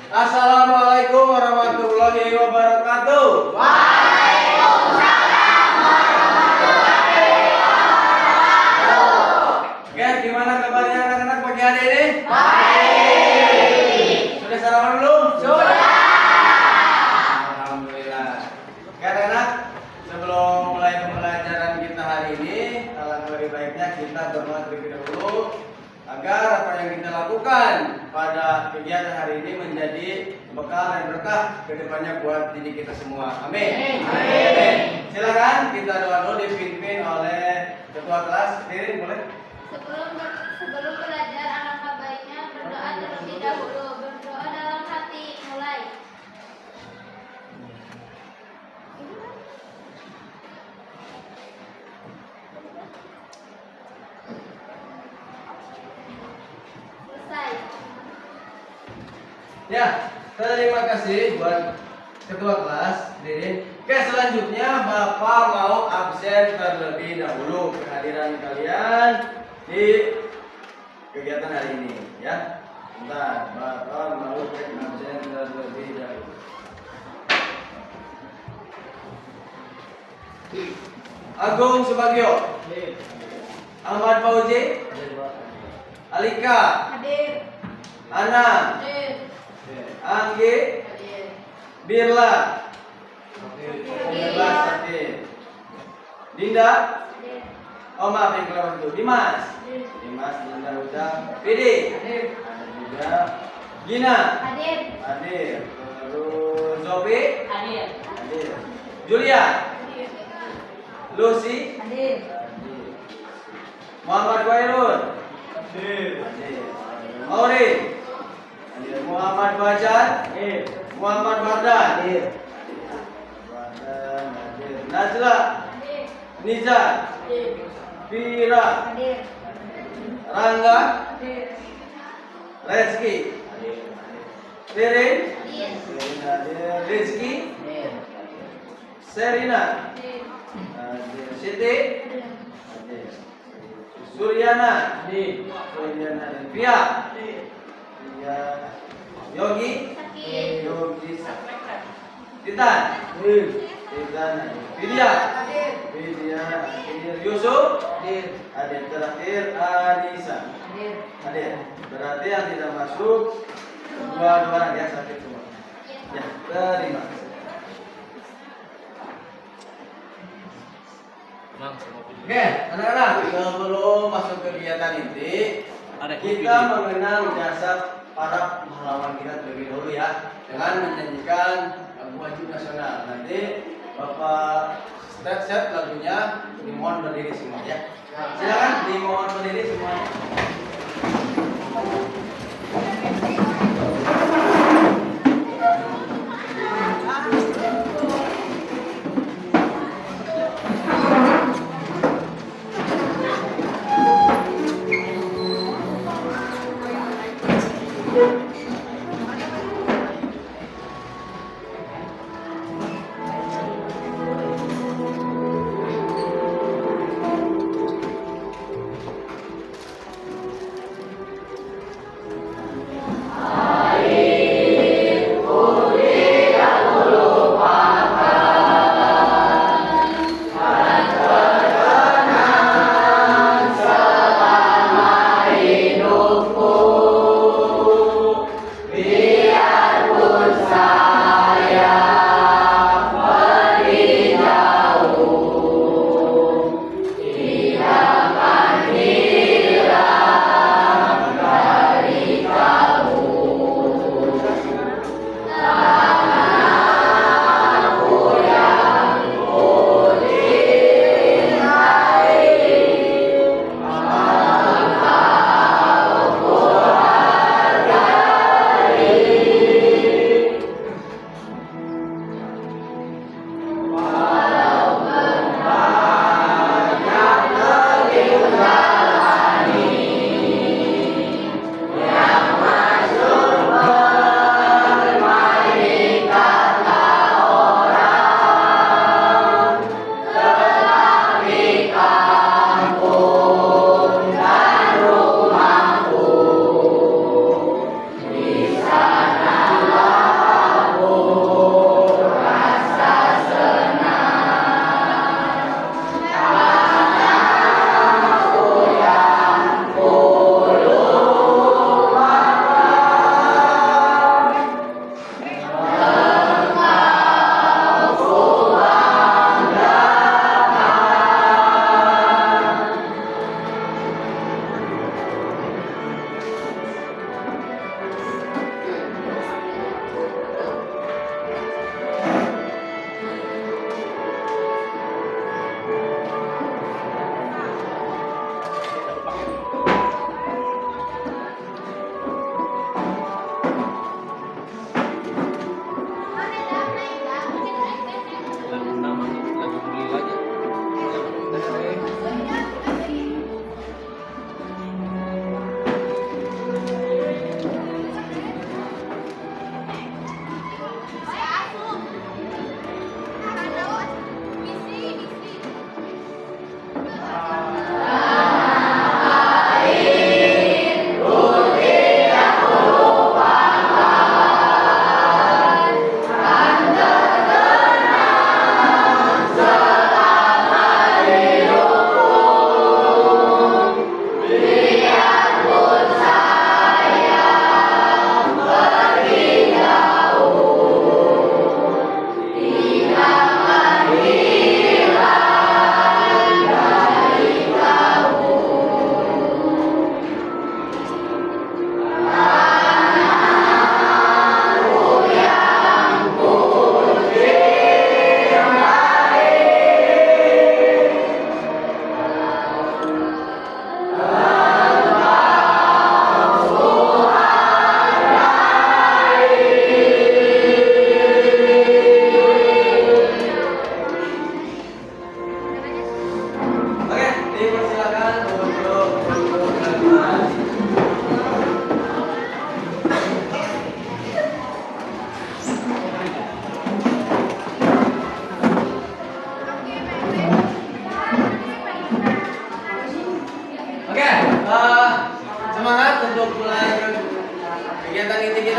Assalamualaikum warahmatullahi wabarakatuh. Waalaikumsalam warahmatullahi wabarakatuh. Oke, gimana kabarnya anak-anak pagi hari ini? Baik. Sudah sarapan belum? Sudah. Alhamdulillah. Oke anak-anak, sebelum mulai pembelajaran kita hari ini, alangkah lebih baiknya kita berdoa terlebih dahulu agar apa yang kita lakukan pada kegiatan hari ini menjadi bekal dan berkah ke depannya buat diri kita semua. Amin. Amin. Silakan kita doa dulu dipimpin oleh ketua kelas. Dirin boleh? Sebelum belajar, alangkah baiknya berdoa terlebih dahulu. Berdoa dalam hati. Mulai. Selesai. Ya, terima kasih buat ketua kelas, Dirin. Oke, selanjutnya Bapak mau absen terlebih dahulu kehadiran kalian di kegiatan hari ini, ya. Bentar, Bapak mau absen terlebih dahulu. Agung Subagio, Ahmad Fauzi, Alika, Hadir. Ana, Hadir. Anggi, Hadir. Birla, Hadir. Hadir. Dinda, Hadir. oh maaf yang kelewat itu. Dimas, Hadir. Dimas, Dinda udah. Vidi, Hadir. ada juga. Gina, Hadir. hadir. Terus Zofi, Hadir. hadir. Julia, Hadir. Lucy, Hadir. hadir. Muhammad Wairun, hadir. Maureen, hadir. Muhammad Fajar, hadir. Muhammad Wardan, hadir. Wardan, hadir. Najla, Hadir. Nizar, Hadir. Vira, Hadir. Rangga, Hadir. Reski, Tirin, Hadir. Rizky, Hadir. Serina, Hadir. Siti, Hadir. Suryana, Suryana, Pia, Pia, Yogi, Sakit. Yogi, Titan, Titan, Vidya, Hadir. Vidya, Yusuf, hadir. Terakhir Anissa, Hadir. hadir. Berarti yang tidak masuk dua orang ya, sakit semua. Ya, terima kasih. Oke, anak-anak, sebelum masuk kegiatan inti, kita mengenang jasa para pahlawan kita terlebih dahulu ya, dengan menyanyikan lagu wajib nasional. Nanti Bapak set lagunya, dimohon berdiri semua ya. Silakan dimohon berdiri semuanya.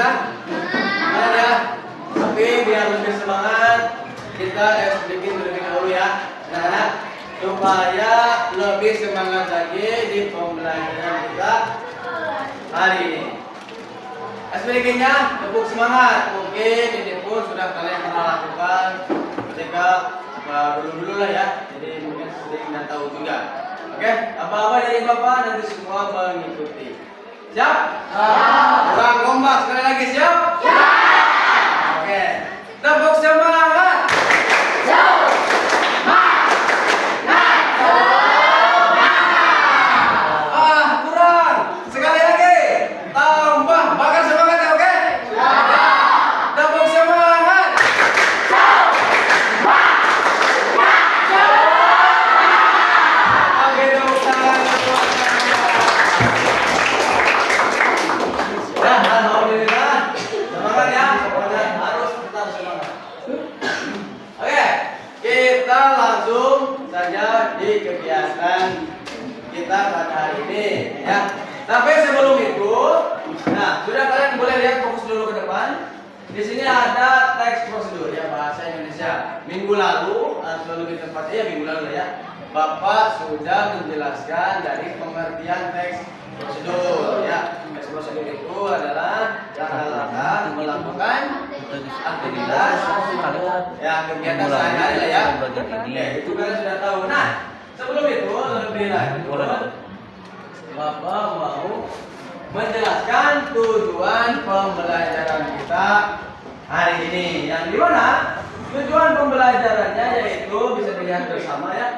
kan? Semangat ya. Tapi biar lebih semangat, kita bikin terlebih dahulu ya, anak-anak, supaya lebih semangat lagi di pembelajaran kita hari ini. Sebaliknya, tepuk semangat. Mungkin ini pun sudah kalian pernah lakukan ketika dulu-dulu lah ya. Jadi mungkin sering dan tahu juga. Oke, apa-apa dari Bapak nanti semua mengikuti. Siap? Siap. Kurang kompak sekali lagi, siap? Siap. Oke, tepuk semangat. Kurang. Sekali lagi. Tambah, bakar semangatnya, oke? Tepuk semangat. Oke, tepuk tangan. Ya, alhamdulillah. Semangat ya. Pokoknya harus tetap semangat. Oke, kita langsung saja di kegiatan kita pada hari ini ya. Tapi sebelum itu, nah sudah kalian boleh lihat, fokus dulu ke depan. Di sini ada teks prosedur ya, bahasa Indonesia. Minggu lalu atau lebih tepatnya ya minggu lalu ya, Bapak sudah menjelaskan dari pengertian teks prosedur ya. Teks prosedur itu adalah langkah-langkah melakukan aktivitas ya, kegiatan sehari-hari lah ya. Oke, itu kalian sudah tahu. Nah, sebelum itu lebih lanjut, Bapak mau menjelaskan tujuan pembelajaran kita hari ini. Yang dimana tujuan pembelajarannya yaitu bisa dilihat bersama ya.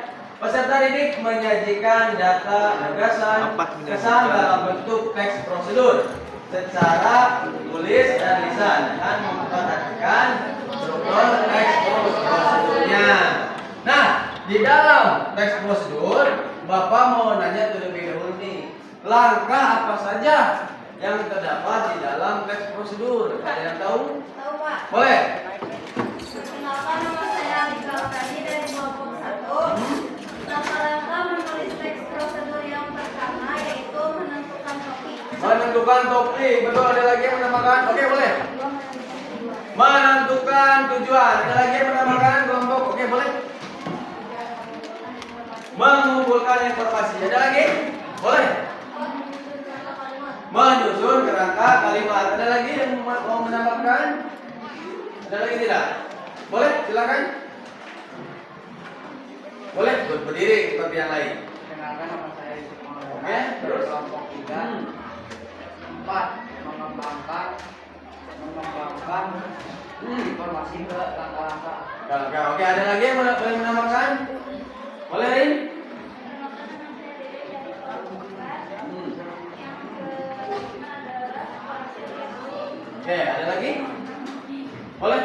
Peserta didik menyajikan data gagasan kesan dalam bentuk teks prosedur secara tulis dan lisan dan memperhatikan struktur teks prosedurnya. Nah, di dalam teks prosedur Bapak mau nanya terlebih dahulu nih, langkah apa saja yang terdapat di dalam teks prosedur? Ada yang tahu? Tahu Pak. Boleh. Perkenalkan, nama saya Rika Utani dari kelompok 1. Langkah-langkah menulis teks prosedur yang pertama yaitu menentukan topik. Menentukan topik, betul. Ada lagi yang menambahkan? Oke, boleh. Menentukan tujuan. Ada lagi yang menambahkan kelompok? Oke, boleh. Mengumpulkan informasi. Ada lagi? Boleh. Menyusun kerangka kalimat. Ada lagi yang mau menambahkan? Ada lagi tidak? Boleh, silakan. Boleh, berdiri seperti yang lain. Perkenalkan, nama saya Yusuf Muhammad. Oke, terus? Kelompok 3. 4. Mengembangkan informasi ke langkah-langkah. Oke, ada lagi yang boleh menambahkan? Boleh, Rin? Oke, ada lagi? Boleh?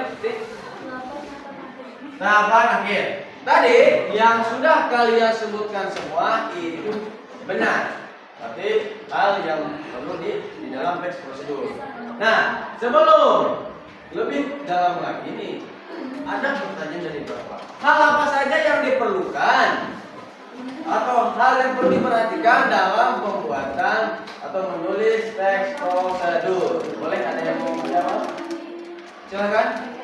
Tahapan akhir. Tadi yang sudah kalian sebutkan semua itu benar. Tapi hal yang perlu di dalam teks prosedur. Nah, sebelum lebih dalam lagi nih, ada pertanyaan dari Bapak. Hal apa saja yang diperlukan atau hal yang perlu diperhatikan dalam pembuatan atau menulis teks prosedur? Boleh, ada yang mau menjawab? Silakan.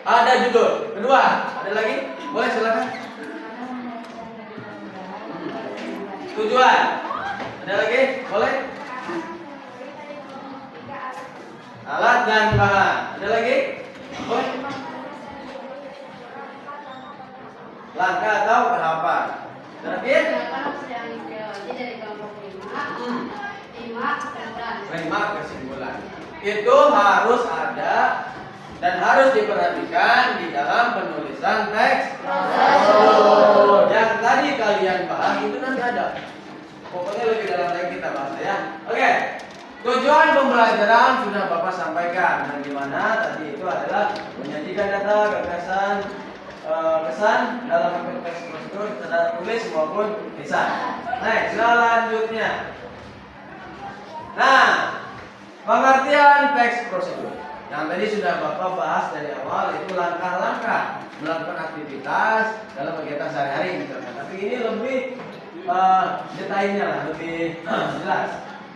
Ada judul. Kedua, ada lagi? Boleh, silakan. Tujuan. Ada lagi? Boleh. Alat dan bahan. Ada lagi? Boleh. Langkah atau tahapan. Terakhir? Dari kelompok 5 kesimpulan. 5 kesimpulan. Itu harus ada dan harus diperhatikan di dalam penulisan teks prosedur. Yang tadi kalian bahas itu nanti ada. Pokoknya lebih dalam lagi kita bahas ya. Oke. Tujuan pembelajaran sudah Bapak sampaikan. Dan dimana tadi itu adalah menyajikan data, gagasan, kesan dalam bentuk teks prosedur secara tulis maupun lisan. Next, selanjutnya. Nah, pengertian teks prosedur. Yang tadi sudah Bapak bahas dari awal itu langkah-langkah melakukan aktivitas dalam kegiatan sehari-hari misalkan. Tapi ini lebih detailnya lah, lebih jelas.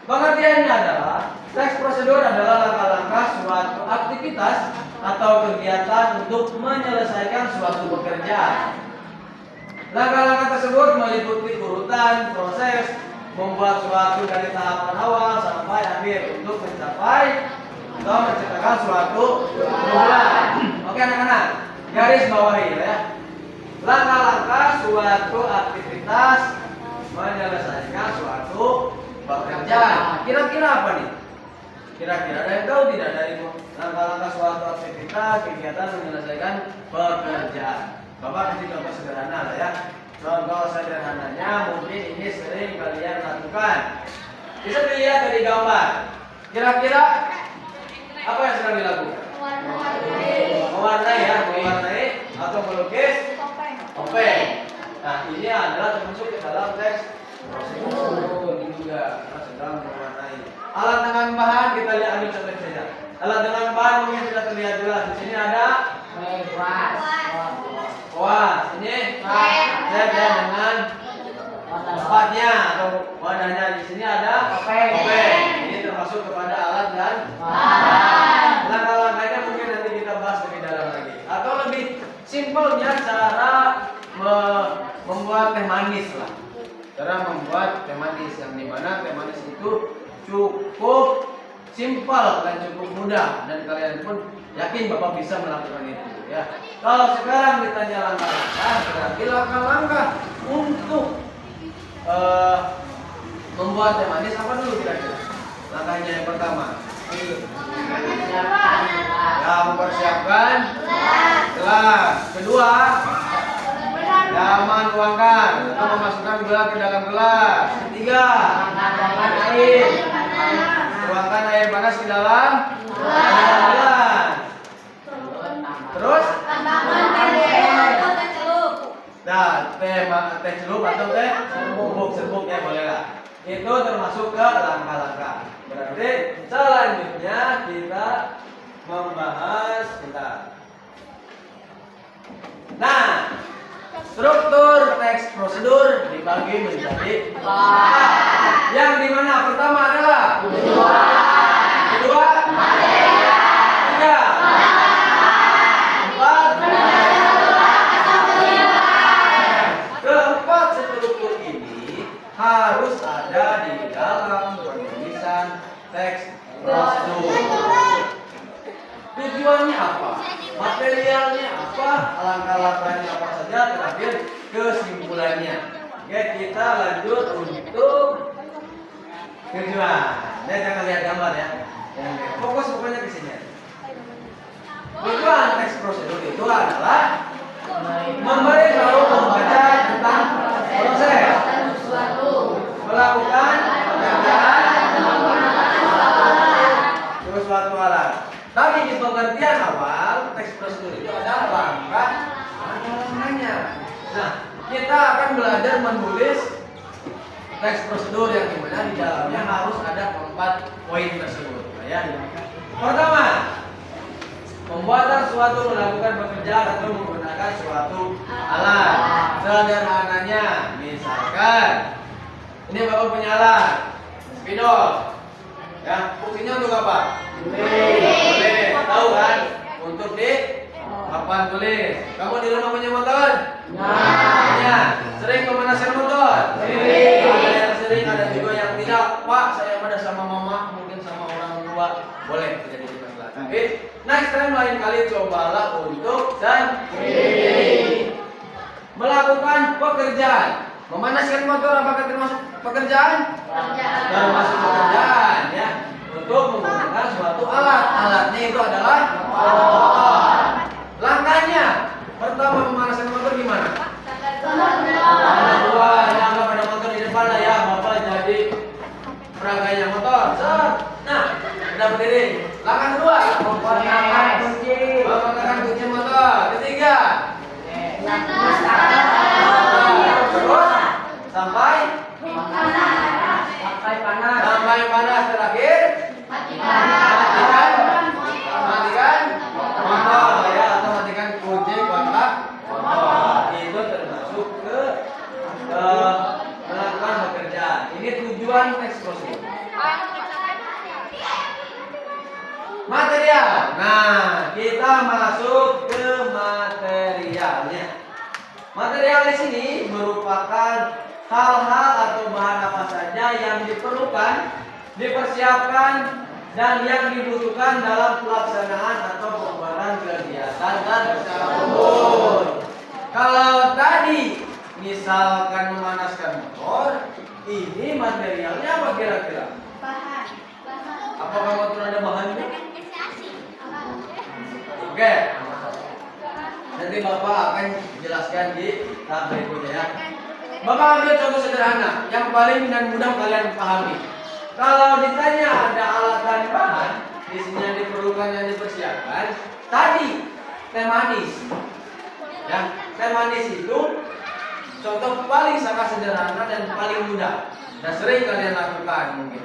Pengertiannya adalah teks prosedur adalah langkah-langkah suatu aktivitas atau kegiatan untuk menyelesaikan suatu pekerjaan. Langkah-langkah tersebut meliputi urutan proses membuat suatu dari tahapan awal sampai akhir untuk mencapai atau menciptakan suatu tujuan. Oke anak-anak, garis bawahi ya. Langkah-langkah suatu aktivitas menyelesaikan suatu pekerjaan. Kira-kira apa nih? Kira-kira ada yang tahu tidak dari langkah-langkah suatu aktivitas kegiatan menyelesaikan pekerjaan? Bapak kasih contoh sederhana lah ya. Contoh sederhananya mungkin ini sering kalian lakukan. Bisa dilihat dari gambar. Kira-kira apa yang sedang dilakukan? Mewarnai ya, mewarnai atau melukis topeng. Nah ini adalah termasuk ke dalam teks prosedur. Ini juga kita sedang mewarnai. Alat dengan bahan kita lihat ambil contoh saja. Alat dengan bahan mungkin sudah terlihat jelas. Di sini ada kuas. Ini cat ya dengan tempatnya atau wadahnya. Di sini ada topeng. Ini termasuk kepada alat dan bahan. Langkah-langkahnya mungkin nanti kita bahas lebih dalam lagi. Atau lebih simpelnya cara membuat teh manis lah. Cara membuat teh manis yang dimana teh manis itu cukup simpel dan cukup mudah dan kalian pun yakin Bapak bisa melakukan itu ya. Kalau sekarang ditanya langkah-langkah, berarti langkah-langkah untuk membuat teh manis apa dulu kira-kira? Langkahnya yang pertama. Ya, mempersiapkan gelas. Kedua, ya, menuangkan atau memasukkan gula ke dalam gelas. Ketiga, tuangkan air. Tuangkan air panas ke dalam gelas. Terus, nah, teh celup atau teh serbuk ya boleh lah. Itu termasuk ke langkah-langkah. Berarti selanjutnya kita membahas Nah, struktur teks prosedur dibagi menjadi 4. Yang dimana pertama adalah kedua, tiga, empat, keempat. Struktur ini harus ada di dalam penulisan teks prosedur. Tujuannya apa? Materialnya apa? Langkah-langkahnya apa saja? Terakhir kesimpulannya. Oke, kita lanjut untuk tujuan. Jangan lihat gambar ya. Fokus pokoknya ke sini. Tujuan teks prosedur itu adalah memberitahu pembaca tentang proses, melakukan pekerjaan, terus suatu alat. Tapi di pengertian awal teks prosedur itu ada langkah-langkahnya. Nah, kita akan belajar menulis teks prosedur yang dimana di dalamnya harus ada 4 poin tersebut. Ya. Pertama, pembuatan suatu melakukan pekerjaan atau menggunakan suatu alat. Sederhananya, misalkan ini Bapak punya alat spidol. Ya, fungsinya untuk apa? Boleh. Tahu kan? Untuk di papan tulis. Kamu di rumah punya motor? Punya. Sering memanaskan motor? Sering. Ada yang sering, ada juga yang tidak. Pak, saya pada sama mama, mungkin sama orang tua. Boleh terjadi di masalah. Tapi next time lain kali cobalah untuk sendiri. Melakukan pekerjaan. Memanaskan motor apakah termasuk pekerjaan? Termasuk pekerjaan ya. Untuk menggunakan suatu alat. Alatnya itu adalah motor. Langkahnya pertama memanaskan motor gimana? Dua, yang ada motor di depan lah ya. Bapak jadi peraganya motor. Nah, udah berdiri. Langkah kedua, memperkenalkan kunci motor. Ketiga, terus sampai panas. Terakhir matikan motor ya, atau matikan kunci kontak motor. Itu termasuk ke melakukan pekerjaan. Ini tujuan teks prosedur. material. Nah, kita masuk ke materialnya. Material di sini merupakan hal-hal atau bahan apa saja yang diperlukan, dipersiapkan, dan yang dibutuhkan dalam pelaksanaan atau pembuatan kegiatan dan usaha kebun. Kalau tadi misalkan memanaskan motor, ini materialnya apa kira-kira? Bahan. Apakah motor ada bahannya? Oke. Nanti Bapak akan jelaskan di tahap berikutnya ya. Bapak ambil contoh sederhana yang paling dan mudah kalian pahami. Kalau ditanya ada alat dan bahan, di sini yang diperlukan yang dipersiapkan. Tadi teh manis. Ya, teh manis itu contoh paling sangat sederhana dan paling mudah dan sering kalian lakukan mungkin.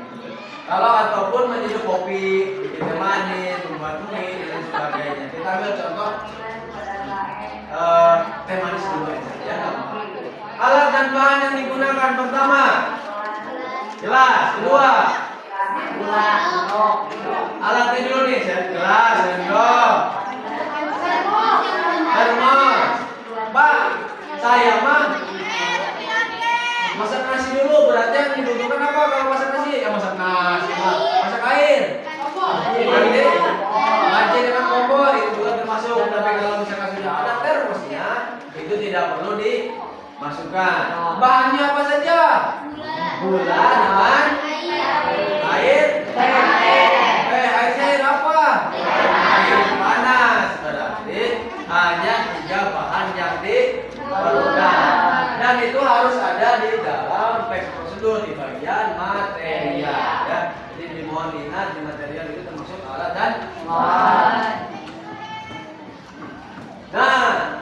Kalau ataupun menyeduh kopi, bikin teh manis, membuat mie dan sebagainya. Kita ambil contoh teh manis dulu aja ya. Alat dan bahan yang digunakan pertama gelas, kedua alatnya dulu nih, gelas, sendok, termos. Pak, saya mah masak nasi dulu, berarti yang dibutuhkan apa kalau masak nasi? Ya masak nasi, Pak. Masak air. Panci dengan kompor itu juga termasuk, tapi kalau misalkan sudah ada termosnya, itu tidak perlu dimasukkan. Bahannya apa saja? Gula dengan air. Air apa? Air panas. Berarti hanya 3 bahan yang diperlukan. Dan itu harus ada di dalam teks prosedur di bagian material ya. Jadi dimohon lihat di material itu termasuk alat dan bahan. Nah,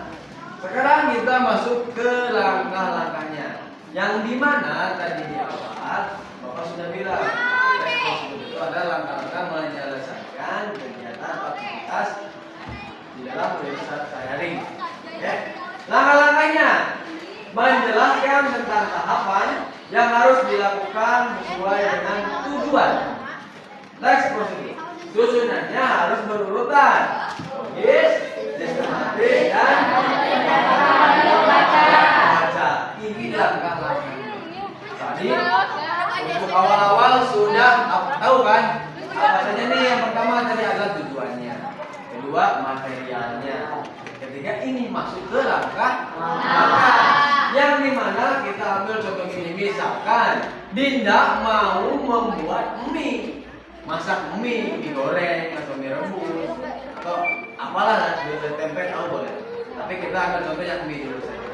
sekarang kita masuk ke langkah-langkahnya. Yang dimana tadi di awal Bapak sudah bilang teks prosedur itu ada langkah-langkah menyelesaikan kegiatan aktivitas di dalam universitas daring. Oke. Langkah-langkahnya menjelaskan tentang tahapan yang harus dilakukan sesuai dengan tujuan. Teks prosedur. Susunannya harus berurutan, logis, sistematis, dan baca. Ini langkah-langkahnya. Tadi untuk awal-awal sudah tahu kan? Apa saja nih? Yang pertama tadi adalah tujuannya, kedua materialnya, ketiga ini masuk ke langkah. Yang dimana kita ambil contoh ini, misalkan Dinda mau membuat mie, masak mie digoreng atau mie rebus atau apalah lah, tempe tahu boleh. Tapi kita ambil contoh yang mie dulu saja.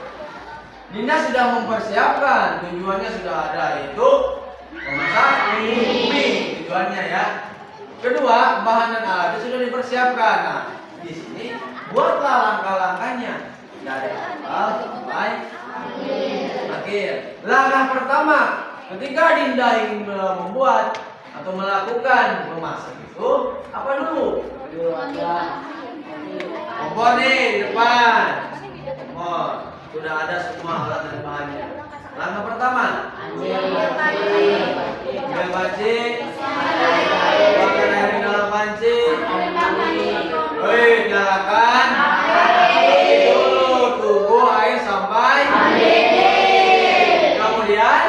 Dinda sudah mempersiapkan, tujuannya sudah ada, itu memasak mie tujuannya ya. Kedua, bahan dan alatnya sudah dipersiapkan. Nah, di sini buatlah langkah-langkahnya dari awal sampai akhir. Langkah pertama, ketika Dinda ingin membuat atau melakukan memasak itu apa dulu? Kompor nih di depan. Kompor sudah ada semua alat dan bahannya. Langkah pertama, ambil panci, buatkan air di dalam panci. Nyalakan. Tunggu air sampai kemudian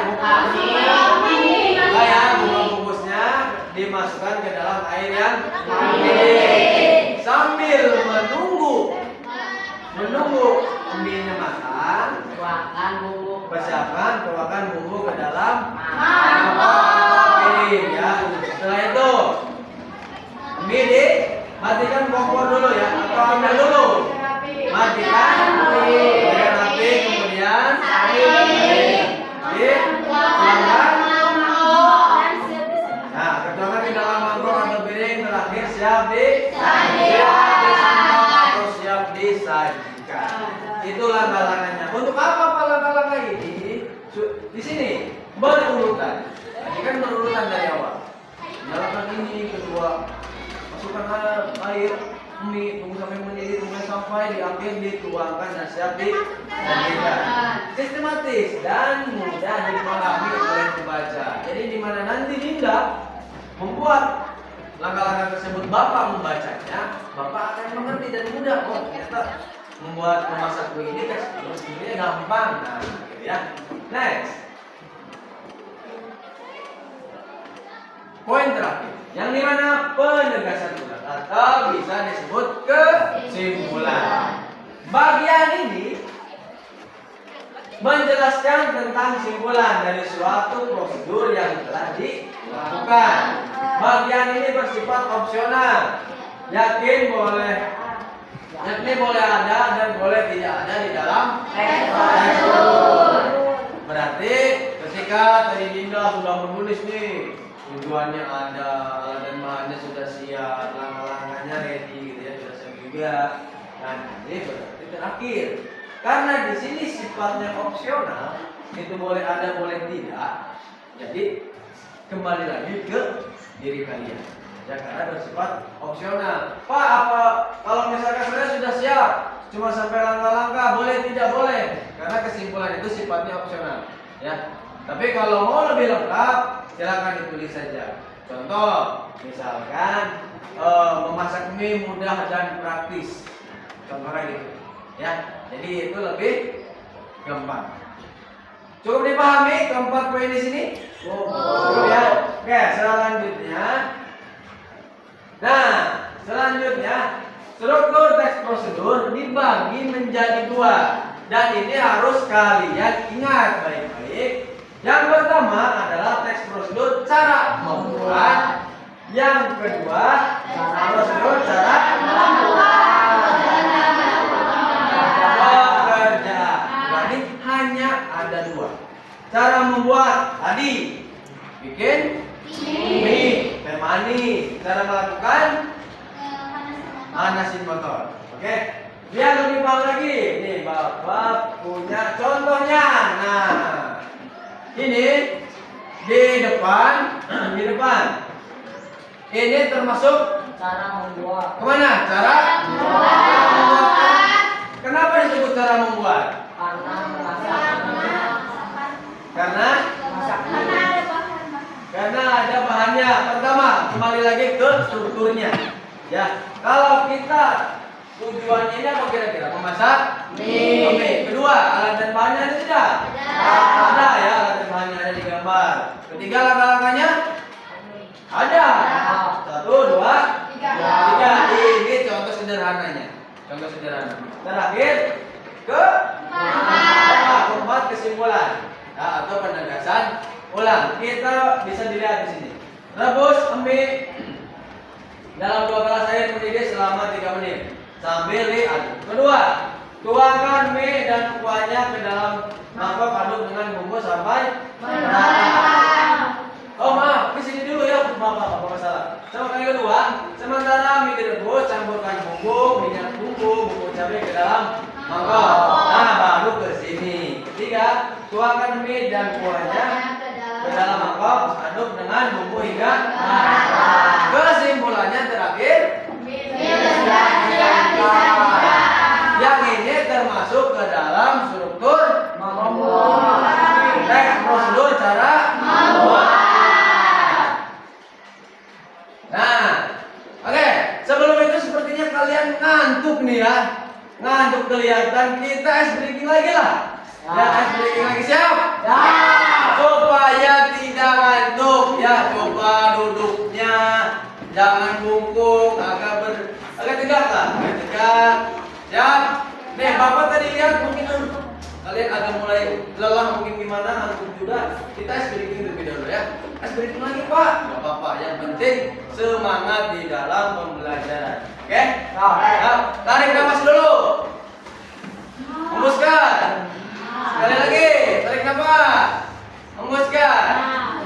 bungkusnya dimasukkan ke dalam air yang mendidih sambil menunggu mie-nya matang. Persiapkan tuangkan bumbu ke dalam piring ya. Setelah itu mie matikan kompor dulu ya, atau ambil dulu. Matikan dengan api, kemudian dituangkan. Nah, ketuangkan di dalam mangkok atau piring, terakhir siap disantap atau siap disajikan. Itu langkah-langkahnya. Untuk apa langkah-langkah ini? Di sini berurutan. Tadi kan berurutan dari awal. Nyalakan ini, kedua masukkan air mie, tunggu sampai mendidih, tunggu sampai di akhir dituangkan dan siap disajikan. Sistematis dan mudah dipahami oleh pembaca. Jadi di mana nanti Dinda membuat langkah-langkah sekarang tersebut Bapak membacanya, Bapak akan mengerti dan mudah. Oh, ternyata memasak kue ini teks prosedurnya gampang. Nah, gitu ya. Next. Poin terakhir, yang dimana penegasan ulang atau bisa disebut kesimpulan. Bagian ini menjelaskan tentang simpulan dari suatu prosedur yang telah dilakukan. Bagian ini bersifat opsional. Yakni boleh ada dan boleh tidak ada di dalam tekstur. Berarti ketika tadi Dinda sudah menulis nih, tujuannya ada, alat dan bahannya sudah siap, langkah-langkahnya ready gitu ya, sudah siap juga. Nah, ini berarti terakhir. Karena di sini sifatnya opsional, itu boleh ada, boleh tidak. Jadi kembali lagi ke diri kalian. Ya, karena bersifat opsional. Pak, apa kalau misalkan saya sudah siap, cuma sampai langkah-langkah, boleh tidak boleh? Karena kesimpulan itu sifatnya opsional. Ya. Tapi kalau mau lebih lengkap, silakan ditulis saja. Contoh, misalkan memasak mie mudah dan praktis. Contohnya gitu. Ya, jadi itu lebih gampang. Cukup dipahami keempat poin di sini? Cukup ya. Oke, selanjutnya. Nah, selanjutnya struktur teks prosedur dibagi menjadi dua, dan ini harus kalian ingat baik-baik. Yang pertama adalah teks prosedur cara membuat. Yang kedua, prosedur cara bekerja. Jadi hanya ada dua. Cara membuat tadi bikin mie, teh manis. Cara melakukan manasin motor. Oke. Biar lebih paham lagi, nih Bapak punya contohnya. Nah, ini di depan. Ini termasuk Cara membuat. kemana? Cara membuat. Kenapa disebut cara membuat? Karena Karena ada bahannya. Pertama, kembali lagi ke strukturnya. Ya, kalau kita tujuannya ini apa kira-kira? Memasak mie. Kedua, alat dan bahannya ada tidak? Ada ya, alat dan bahannya ada di gambar. Ketiga, langkah-langkahnya ada. 1, 2, 3. Ini contoh sederhananya. Contoh sederhana. Terakhir keempat kesimpulan atau penegasan ulang. Kita bisa dilihat di sini. Rebus mie dalam 2 gelas air mendidih selama 3 menit sambil diaduk. Kedua, tuangkan mie dan kuahnya ke dalam mangkok, aduk dengan bumbu sampai merata. Oh maaf, di sini dulu ya, maaf, masalah. Sama kali kedua, sementara mie direbus, campurkan minyak bumbu cabai ke dalam mangkok. Nah, baru ke sini. Ketiga, tuangkan mie dan kuahnya ke dalam mangkok, aduk dengan bumbu hingga merata. Kesimpulannya terakhir, yang ini termasuk ke dalam struktur teks prosedur cara membuat. Nah, oke. Sebelum itu sepertinya kalian ngantuk nih ya. Ngantuk kelihatan. Kita ice breaking lagi lah. Ya, ice breaking lagi, siap? Ya. Supaya tidak ngantuk ya, coba duduknya jangan bungkuk, agak tegak lah, agak tegak. Siap? Nih, Bapak tadi lihat mungkin kalian agak mulai lelah, mungkin gimana, ngantuk juga. Kita ice breaking lebih dulu ya. Ice breaking lagi Pak, gak apa-apa. Yang penting semangat di dalam pembelajaran. Oke? Nah, tarik nafas dulu. Hembuskan. Sekali lagi, tarik nafas. Hembuskan.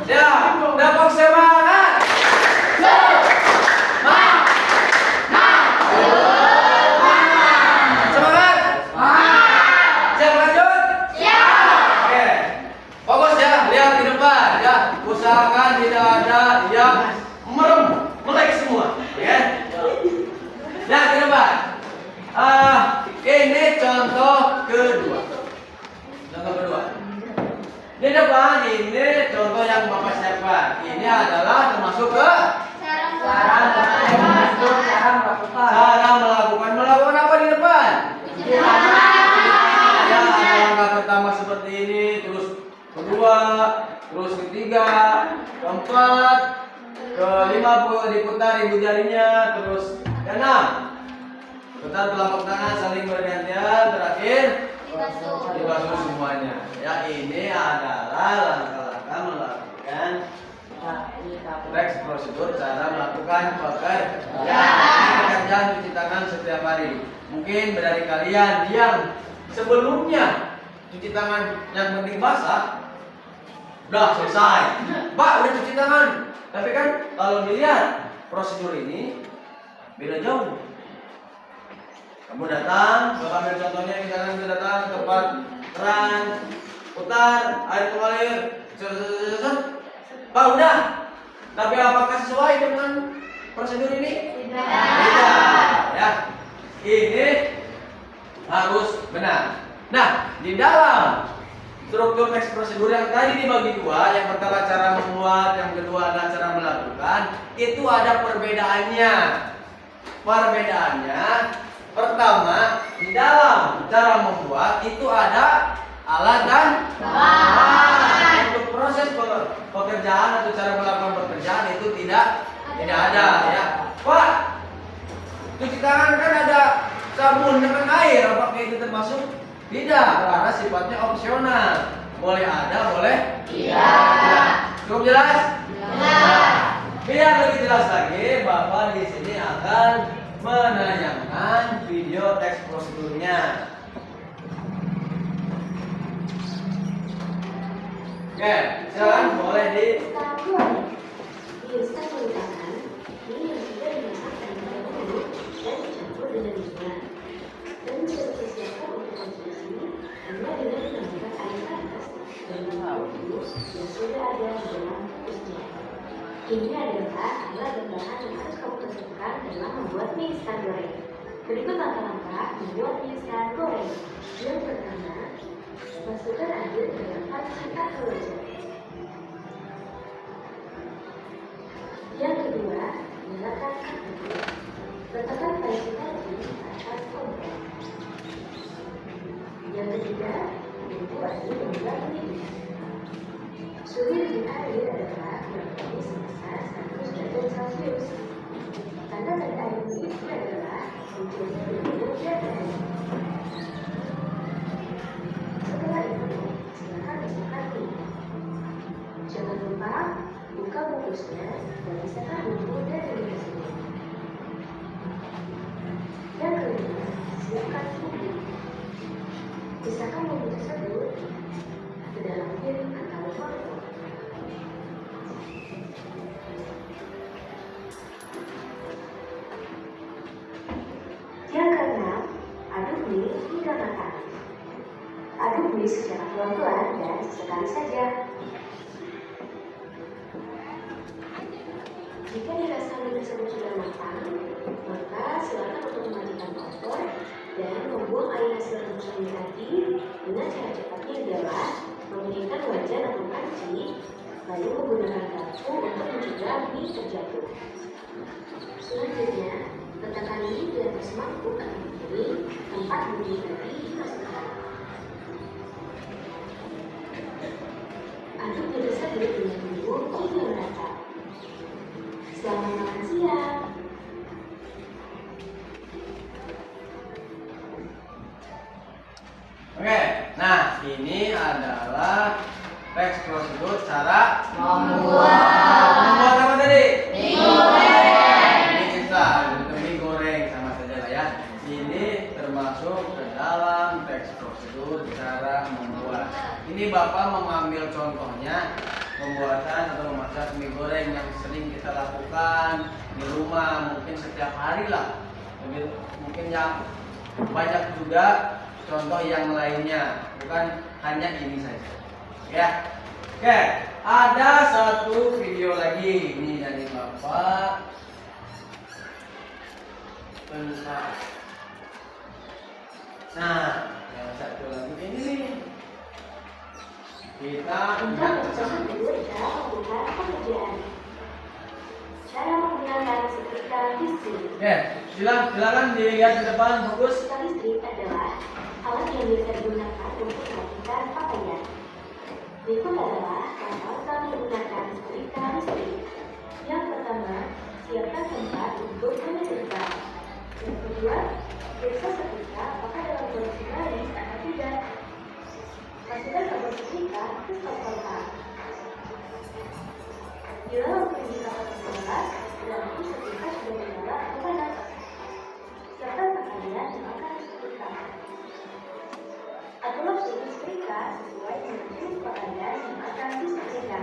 Siap, dapat semangat. Semangat. Siap lanjut? Siap. Oke. Fokus ya, lihat di depan ya. Usahakan tidak ada yang melek semua, ya. Lihat di depan. Ini contoh kedua. Di depan ini contoh yang Bapak siapkan. Ini adalah 4, ke-50 diputar ibu jarinya, terus ke-6 putar telapak tangan saling bergantian, terakhir dibasuh semuanya. Ya, ini adalah langkah-langkah melakukan teks prosedur cara melakukan pekerjaan cuci tangan setiap hari. Mungkin dari kalian yang sebelumnya cuci tangan yang penting basah, udah selesai. Pak, udah cuci tangan. Tapi kan kalau dilihat prosedur ini beda jauh. Kamu datang, Bapak ambil contohnya, misalkan kita datang ke tempat keran, putar, air mengalir, Pak udah. Tapi apakah sesuai dengan prosedur ini? Tidak. Ya, ini harus benar. Nah, di dalam struktur teks prosedur yang tadi dibagi dua, yang pertama cara membuat, yang kedua adalah cara melakukan, itu ada perbedaannya. Perbedaannya, pertama, di dalam cara membuat itu ada alat dan bahan. Untuk proses pekerjaan atau cara melakukan pekerjaan itu tidak ada ya. Pak, cuci tangan kan ada sabun dengan air, apakah itu termasuk? Tidak, karena sifatnya opsional. Boleh ada, boleh tidak. Cukup jelas? Jelas. Biar lebih jelas lagi, Bapak di sini akan menayangkan video teks prosedurnya. Oke, silakan boleh di. Biasa menggunakan ini yang sudah dimasak terlebih dahulu dan dicampur dengan minyak dan bisa dipersiapkan untuk konsumsi hanya dengan menambahkan air panas dan bumbu yang sudah ada di dalam rebusnya. Ini adalah alat dan bahan yang harus kamu persiapkan dalam membuat mie instan goreng. Berikut langkah-langkah membuat mie instan goreng. Yang pertama, masukkan air ke dalam panci atau wajan. Yang kedua, nyalakan api. Letakkan panci tadi di atas kompor. Yang ketiga, tunggu air hingga mendidih. Suhu dingin air adalah kurang lebih sebesar 100 derajat Celcius. Tanda tanda air mendidih adalah munculnya berminyak darah. Setelah itu, silakan masukkan mie. Jangan lupa buka bungkusnya dan pisahkan bumbu dari mie tersebut. Yang kelima, siapkan bumbu. Pisahkan bumbu tersebut ke dalam piring atau mangkok. Yang keenam, aduk mie hingga matang. Aduk mie secara pelan-pelan dan sesekali saja. Jika dirasa mie tersebut sudah matang, maka silakan untuk mematikan kompor dan membuang air hasil rebusan mie tadi dengan cara cepatnya adalah memindahkan wajan atau panci, lalu menggunakan garpu untuk mencegah mie terjatuh. Selanjutnya, letakkan mie di atas mangkuk atau piring tempat mie tadi dimasukkan. Aduk mie tersebut dengan bumbu hingga merata. Selamat makan siang. Oke, nah ini adalah teks prosedur cara membuat apa tadi? Mie goreng. Mie instan, itu mie goreng sama saja lah ya. Ini termasuk ke dalam teks prosedur cara membuat. Ini Bapak mengambil contohnya pembuatan atau memasak mie goreng yang sering kita lakukan di rumah, mungkin setiap hari lah. Mungkin yang banyak juga contoh yang lainnya, bukan hanya ini saja. Ya, oke. Ada satu video lagi ini dari Bapak. Bentar. Nah, yang satu lagi ini nih. Kita Untuk prosedur cara membuat pekerjaan. Cara menggunakan setrika listrik. Oke, silakan dilihat ke depan, fokus. Setrika listrik adalah alat yang biasa digunakan untuk merapikan pakaian. Berikut adalah langkah menggunakan setrika listrik. Yang pertama, siapkan tempat untuk menyetrika. Yang kedua, periksa setrika apakah dalam kondisi baik atau tidak. Masukkan kabel setrika ke stop kontak. Bila lampu indikator menyala, lampu setrika sudah menyala atau panas. Siapkan pakaian yang akan disetrika. Aturlah suhu setrika sesuai dengan jenis pakaian yang akan disetrika.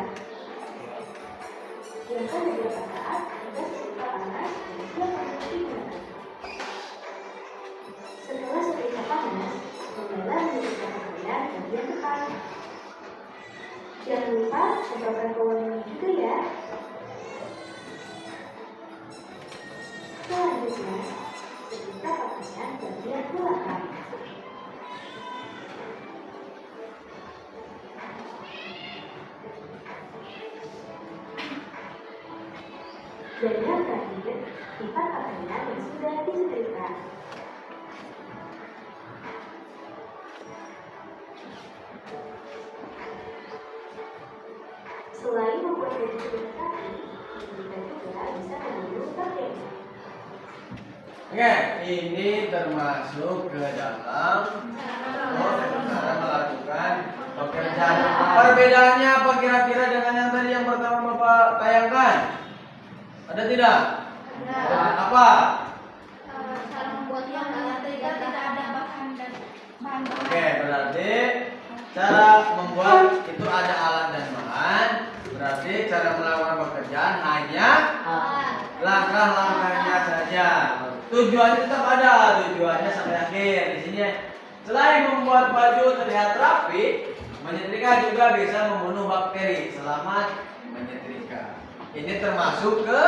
Diamkan beberapa saat hingga setrika panas dan siap untuk digunakan. Setelah setrika panas, mulailah menyetrika pakaian bagian depan. Jangan lupa tempelkan pewangian juga ya. Selanjutnya, setrika pakaian bagian belakang. Dan yang terakhir, lipat pakaian yang sudah disetrika. Selain membuat baju dengan kaki, kita juga bisa membuat pakaian. Oke, ini termasuk ke dalam cara melakukan pekerjaan. Perbedaannya apa kira-kira dengan yang tadi yang pertama Bapak tayangkan? Ada tidak? Ada. Apa? Cara membuatnya tidak ada bahan dan bahan. Oke, berarti cara membuat itu ada alat dan bahan. Berarti cara melakukan pekerjaan hanya langkah-langkahnya saja. Tujuannya tetap ada, tujuannya sampai akhir. Di sini selain membuat baju terlihat rapi, menyetrika juga bisa membunuh bakteri. Selamat menyetrika. Ini termasuk ke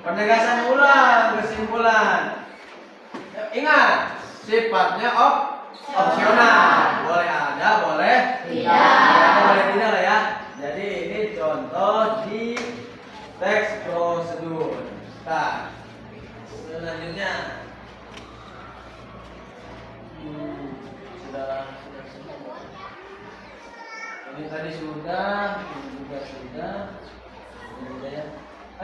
penegasan ulang, kesimpulan. Ingat, sifatnya opsional. Boleh ada, boleh tidak. Boleh tidak lah ya. Jadi ini contoh di teks prosedur. Nah, selanjutnya sudah. Ini tadi sudah, ini juga sudah. Ini sudah ya.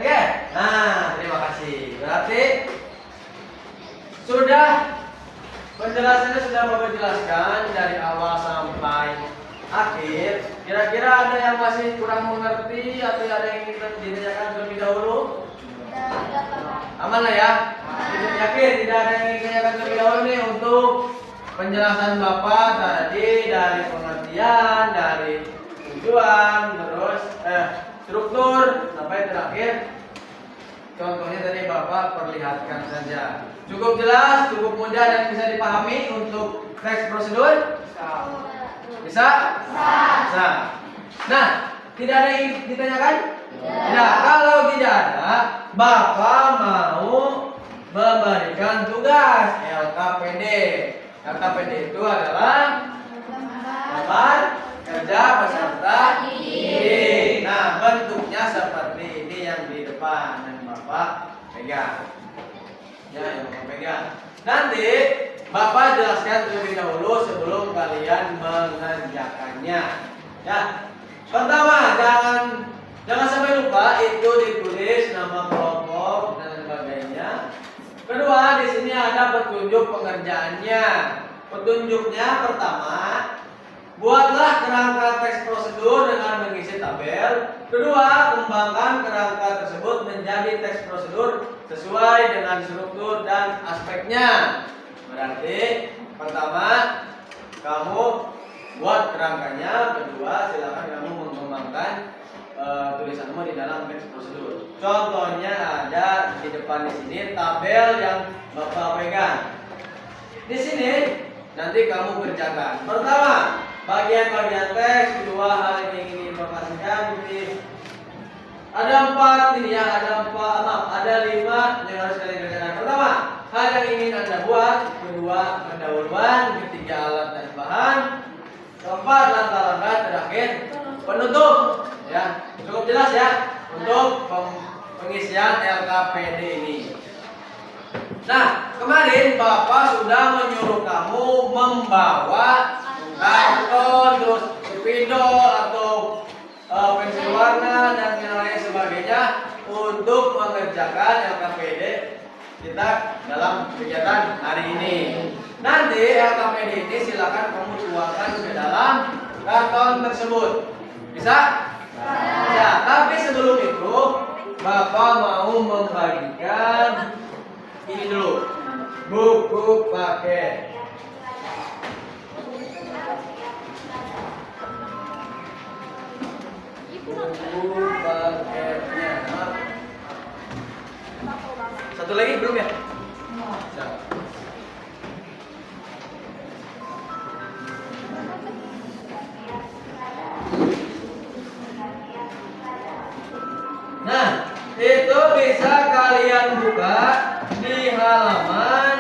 Oke, nah terima kasih. Berarti sudah penjelasannya sudah Bapak jelaskan dari awal sampai akhir. Kira-kira ada yang masih kurang mengerti atau ada yang ingin ditanyakan terlebih dahulu? Aman lah ya. Yakin tidak ada yang ingin ditanyakan terlebih dahulu nih untuk penjelasan Bapak tadi dari pengertian, dari tujuan, terus struktur sampai terakhir. Contohnya tadi Bapak perlihatkan saja. Cukup jelas, cukup mudah dan bisa dipahami untuk teks prosedur? Bisa? Bisa. Nah, tidak ada yang ditanyakan? Tidak. Kalau tidak ada, Bapak mau memberikan tugas LKPD. LKPD itu adalah lembar kerja peserta didik. Nah, bentuknya seperti ini yang di depan dan Bapak pegang. Ya, yang Bapak pegang. Nanti Bapak jelaskan terlebih dahulu sebelum kalian mengerjakannya. Ya. Pertama, jangan sampai lupa itu ditulis nama kelompok dan sebagainya. Kedua, di sini ada petunjuk pengerjaannya. Petunjuknya pertama, buatlah kerangka teks prosedur dengan mengisi tabel. Kedua, kembangkan kerangka tersebut menjadi teks prosedur sesuai dengan struktur dan aspeknya. Berarti pertama, kamu buat kerangkanya. Kedua, silakan kamu mengembangkan tulisanmu di dalam teks prosedur. Contohnya ada di depan di sini tabel yang Bapak pegang. Di sini nanti kamu kerjakan. Pertama, bagian-bagian teks. Kedua, hal yang ingin diinformasikan. Ada 4 ini ya, ada 5 yang harus kalian kerjakan. Pertama, hal yang ingin Anda buat. Kedua, pendahuluan. Ketiga, alat dan bahan. Keempat, langkah-langkah. Terakhir, penutup. Ya, cukup jelas ya untuk pengisian LKPD ini. Nah, kemarin Bapak sudah menyuruh kamu membawa karton, terus spidol atau warna dan lain sebagainya untuk mengerjakan LKPD kita dalam kegiatan hari ini. Nanti LKPD ini silakan kamu tuangkan ke dalam karton tersebut. Bisa? Bisa. Tapi sebelum itu, Bapak mau membagikan ini dulu, buku paket. Buku paketnya. Satu lagi belum ya? Siap. Nah, itu bisa kalian buka di halaman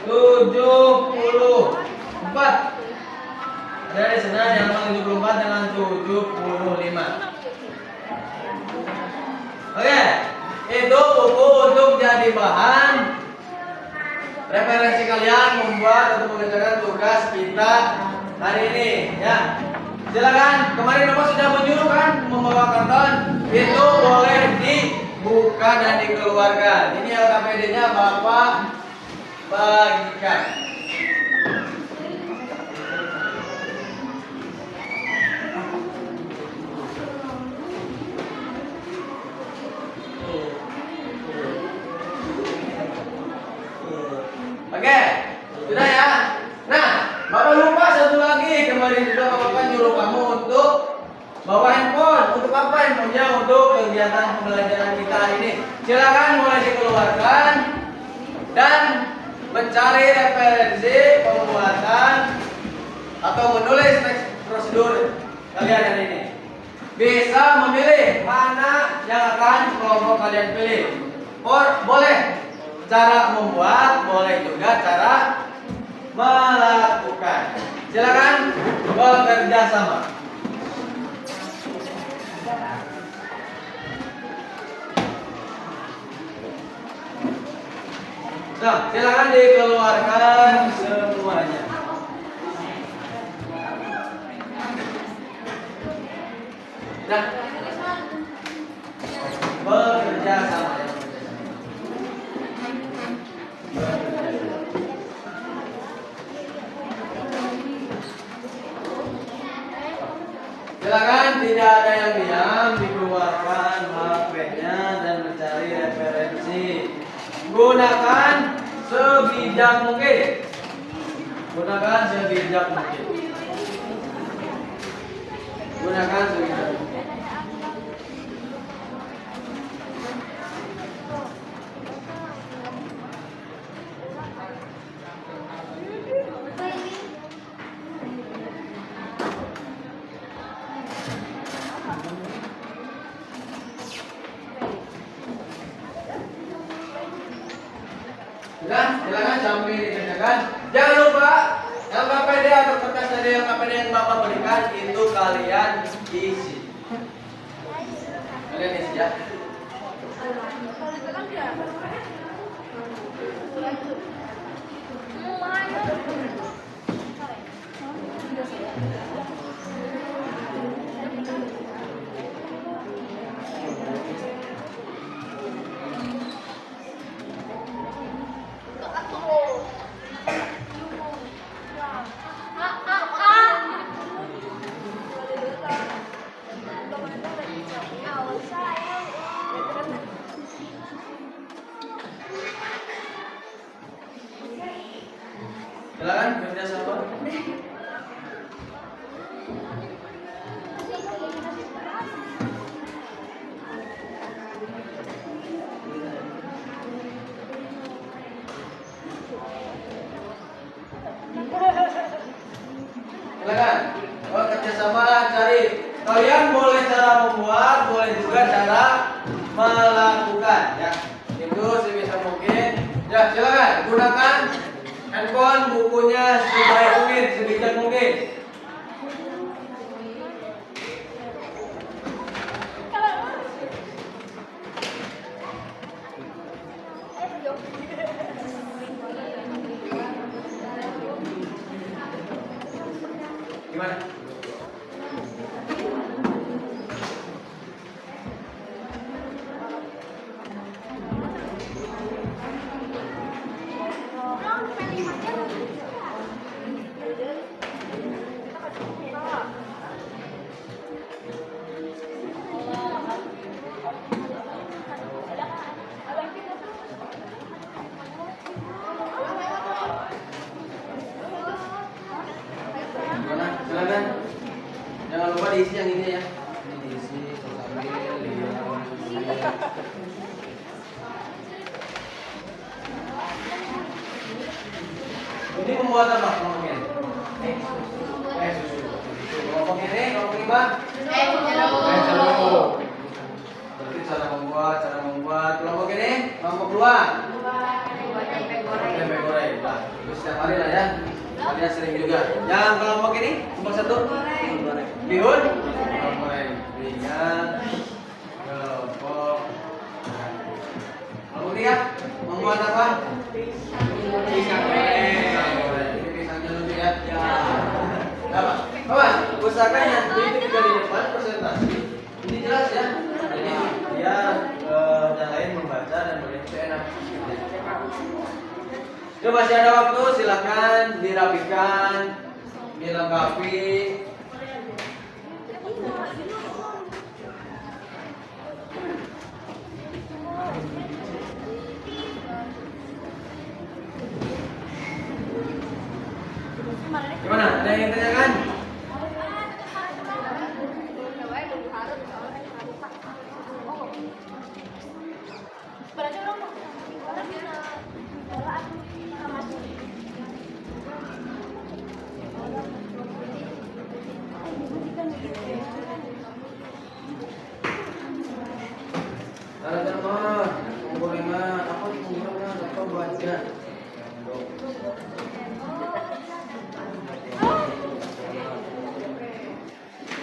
74. Ada di sana di halaman 74 dengan 75. Oke, itu buku untuk jadi bahan referensi kalian membuat atau mengerjakan tugas kita hari ini, ya. Silakan, kemarin Bapak sudah menyuruh kan membawa karton, itu boleh dibuka dan dikeluarkan. Ini LKPD-nya Bapak bagikan. Oke, sudah ya. Nah, Bapak lupa satu lagi, kemarin juga Bapak nyuruh kamu untuk bawa handphone. Untuk apa handphonenya? Untuk kegiatan pembelajaran kita ini. Silakan mulai dikeluarkan dan mencari referensi pembuatan atau menulis teks prosedur kalian hari ini. Bisa memilih mana yang akan kelompok kalian pilih. Boleh cara membuat, boleh juga cara melakukan. Silakan bekerja sama. Nah, silakan dikeluarkan semuanya. Nah, bekerja sama. Silakan, tidak ada yang diam, dikeluarkan HP-nya dan mencari referensi. Gunakan sebijak mungkin. Gunakan sebijak mungkin. Gunakan sebijak mungkin. Silakan sambil dikerjakan. Jangan lupa LKPD atau kertas dari LKPD yang Bapak berikan itu kalian isi. Kalian isi ya. Silakan kerja sama. Silakan. Kerja sama cari. Kalian boleh cara membuat, boleh juga cara melakukan, ya. Itu sebisa mungkin. Ya, silakan gunakan handphone, bukunya sebaik mungkin, sebijak mungkin. Gimana? Ini membuat apa kelompok ini? Susu. Kelompok ini, kelompok lima? Jeruk. Berarti cara membuat kelompok ini, kelompok dua. Tempe goreng. Nah, itu setiap hari lah ya. Kalian sering juga. Yang kelompok ini, kelompok satu? Bihun? Goreng. Ingat. Kelompok. Kelompok tiga, membuat apa? Pisang goreng. Ini pisangnya lucu ya. Apa? Kawan, usahakan nanti ketika di depan presentasi ini jelas ya. Jadi biar yang lain membaca dan melihat itu enak. Itu masih ada waktu, silakan dirapikan, dilengkapi. Gimana? Ada yang tanyakan? Ada mah, gorengan, apa gorengan, atau baca.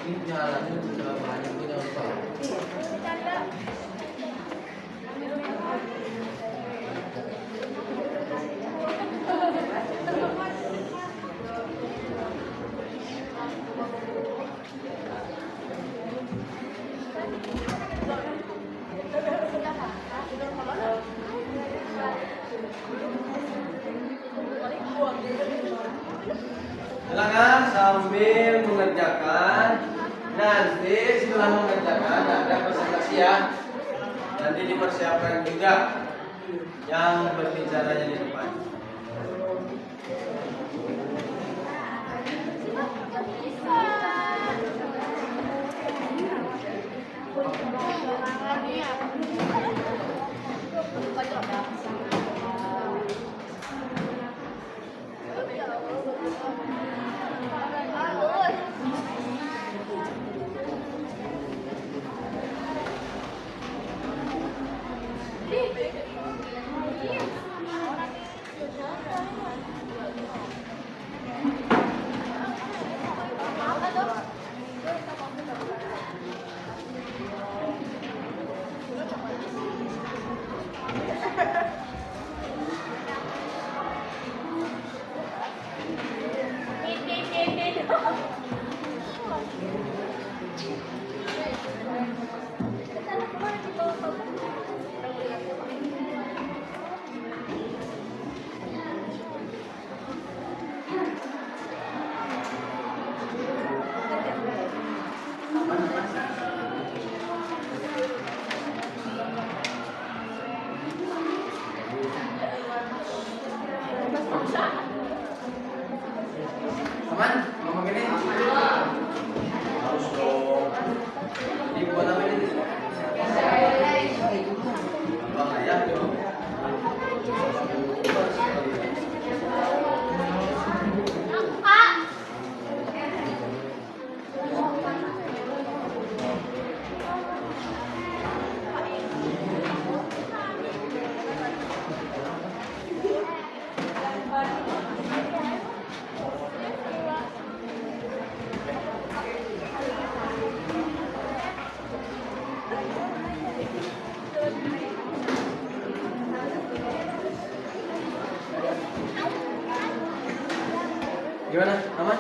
Ini jalannya sudah banyak punya apa? Silakan sambil mengerjakan. Nanti setelah mengerjakan ada presentasi ya. Nanti dipersiapkan juga yang berbicaranya di depan. Aman? Ngomong gini? Harus dong. Ini buat apa ini? Bang ayah dong. Gimana? Aman?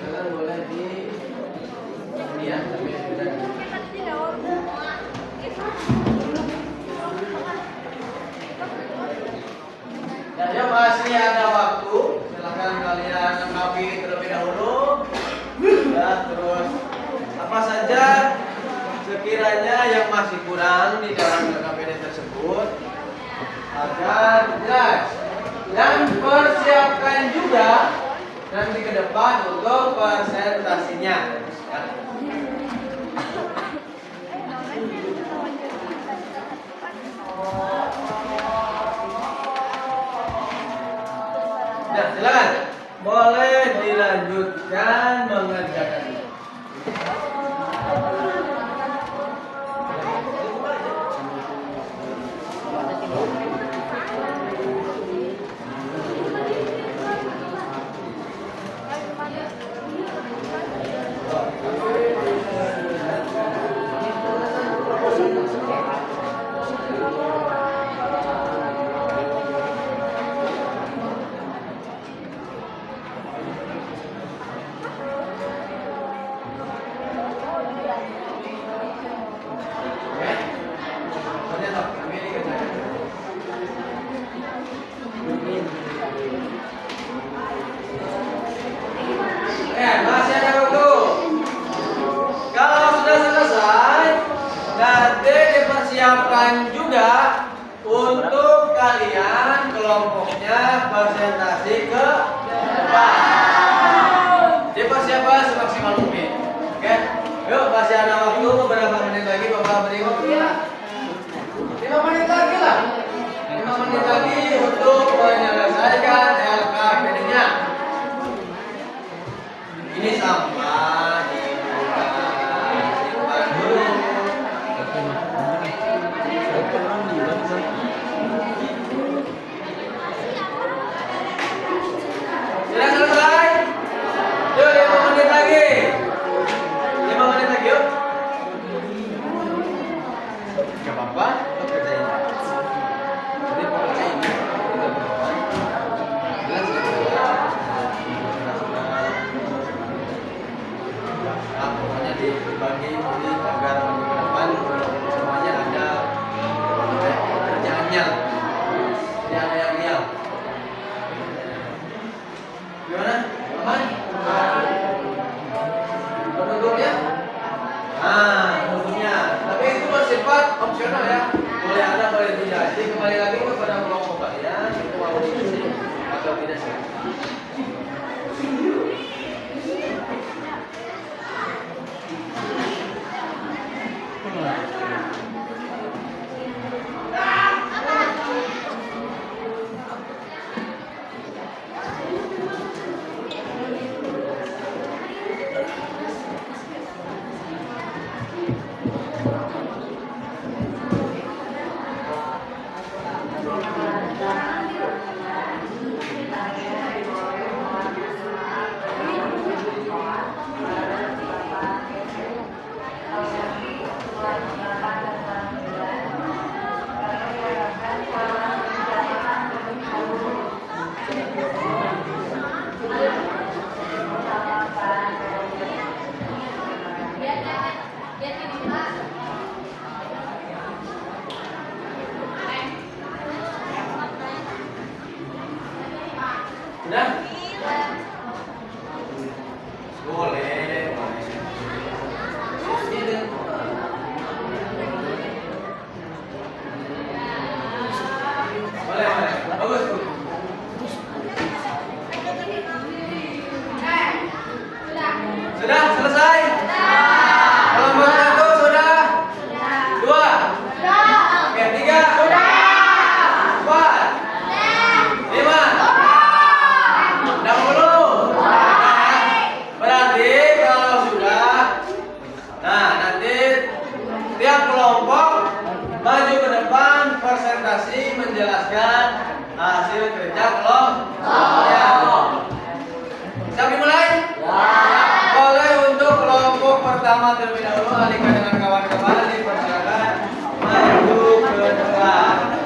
Silakan boleh di ini ya, tapi sudah. Dan ya masih ada waktu, silakan kalian lengkapi terlebih dahulu. Ya, terus apa saja sekiranya yang masih kurang di dalam KKPD tersebut agar jelas, dan persiapkan juga nanti ke depan untuk presentasinya. Ya. Nah, silakan. Boleh dilanjutkan mengerjakannya. Masih ada waktu. Kalau sudah selesai, nanti dipersiapkan juga untuk kalian kelompoknya presentasi ke depan. Dipersiapkan semaksimal mungkin. Oke, yuk masih ada waktu beberapa menit lagi. Bapak beri waktu ya. 5 menit lagi lah. 5 menit lagi untuk menyelesaikan LKPD-nya. Ini sampah disimpan dulu. Sudah selesai? Yuk 5 menit lagi. 5 menit lagi yuk. Gak apa-apa, kita kerjain. Jadi pokoknya ini kita berdoa. Jelas ya. Nah, pokoknya dibagi ini agar minggu ke depan semuanya ada kerjaannya. Tidak ada yang diam. Gimana? Aman? Penutupnya? Nah, penutupnya. Tapi itu bersifat opsional ya. Boleh ada, boleh tidak. Jadi kembali lagi kepada kelompok kalian itu mau diisi atau tidak sih. Sudah? Boleh, boleh, bagus. Sudah selesai? Kelompok 1 sudah? 2? Oke, 3? 4? 5? Dahulu. Berarti kalau sudah, nah nanti tiap kelompok maju ke depan presentasi menjelaskan hasil kerja kelompoknya. Siap dimulai? Boleh untuk kelompok pertama terlebih dahulu, Alika dengan kawan-kawan dipersilakan maju ke depan.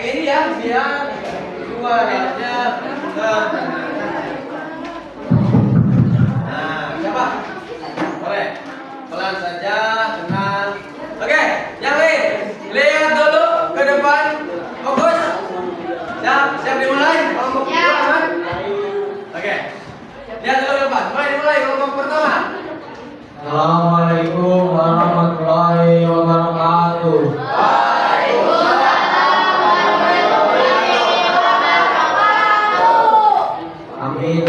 pakai ini ya biar suaranya terdengar. Nah, siapa? Boleh. Pelan saja, tenang. Oke, yang lain lihat dulu ke depan. Fokus. Siap dimulai. Kelompok pertama. Oke. Lihat dulu ke depan. Mulai kelompok pertama. Assalamualaikum warahmatullahi wabarakatuh. Kami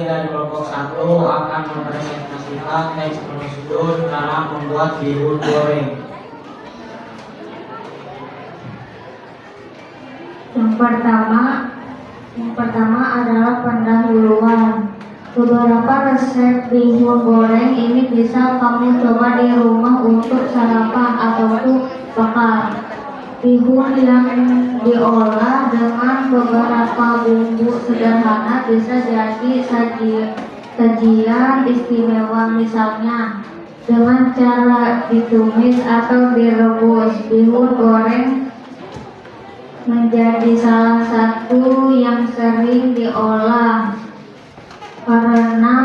dari kelompok 1 akan mempresentasikan teks prosedur cara membuat bihun goreng. Yang pertama adalah pendahuluan. Beberapa resep bihun goreng ini bisa kamu coba di rumah untuk sarapan ataupun bakar. Bihun yang diolah dengan beberapa bumbu sederhana bisa jadi sajian istimewa, misalnya dengan cara ditumis atau direbus. Bihun goreng menjadi salah satu yang sering diolah karena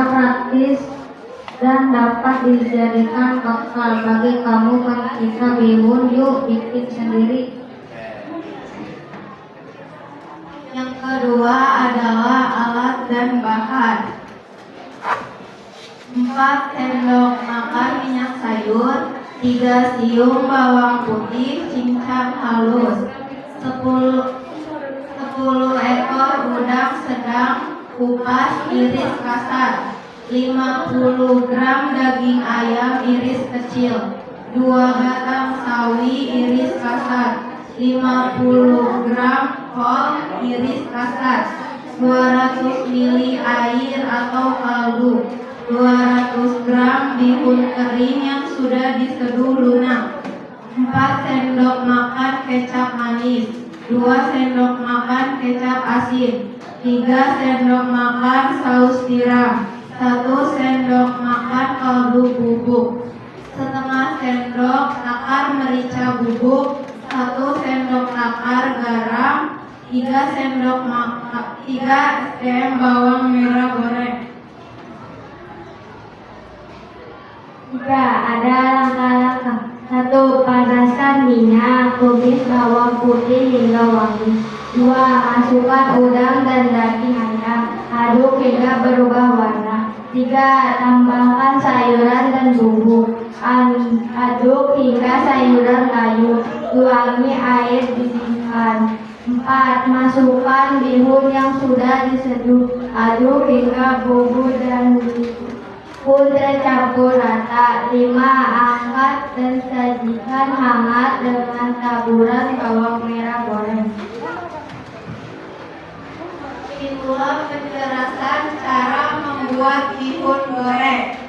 praktis dan dapat dijadikan bekal bagi kamu pencinta bihun. Yuk bikin sendiri. Yang kedua adalah alat dan bahan. 4 sendok makan minyak sayur, 3 siung bawang putih cincang halus, 10 ekor udang sedang kupas iris kasar, 50 gram daging ayam iris kecil, 2 batang sawi iris kasar, 50 gram kol iris kasar, 200 ml air atau kaldu, 200 gram bihun kering yang sudah diseduh lunak, 4 sendok makan kecap manis, 2 sendok makan kecap asin, 3 sendok makan saus tiram, 1 sendok makan kaldu bubuk, setengah sendok takar merica bubuk, 1 sendok takar garam, 3 sendok bawang merah goreng. Ada langkah-langkah. 1. Panaskan minyak, tumis bawang putih hingga wangi. 2. Masukkan udang dan daging ayam, aduk hingga berubah warna. 3. Tambahkan sayuran dan bumbu, aduk hingga sayuran layu, tuangi air didinginkan. 4. Masukkan bihun yang sudah diseduh, aduk hingga bumbu dan pun tercampur rata. 5. Angkat dan sajikan hangat dengan taburan bawang merah goreng. Itulah penjelasan cara membuat bihun goreng.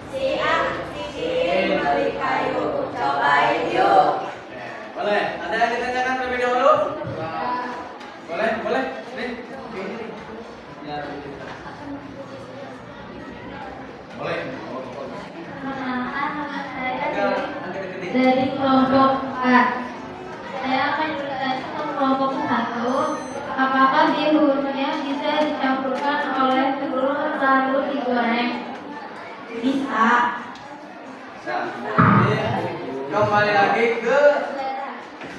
Si beli kayu, cobain yuk. Boleh. Ada yang ditanyakan terlebih dahulu? Boleh. Nih. Boleh. Perkenalkan, nama saya dari kelompok 4. Saya akan menjelaskan kelompok 1. Apakah bihunnya bisa dicampurkan oleh telur lalu digoreng? Bisa. Kembali lagi ke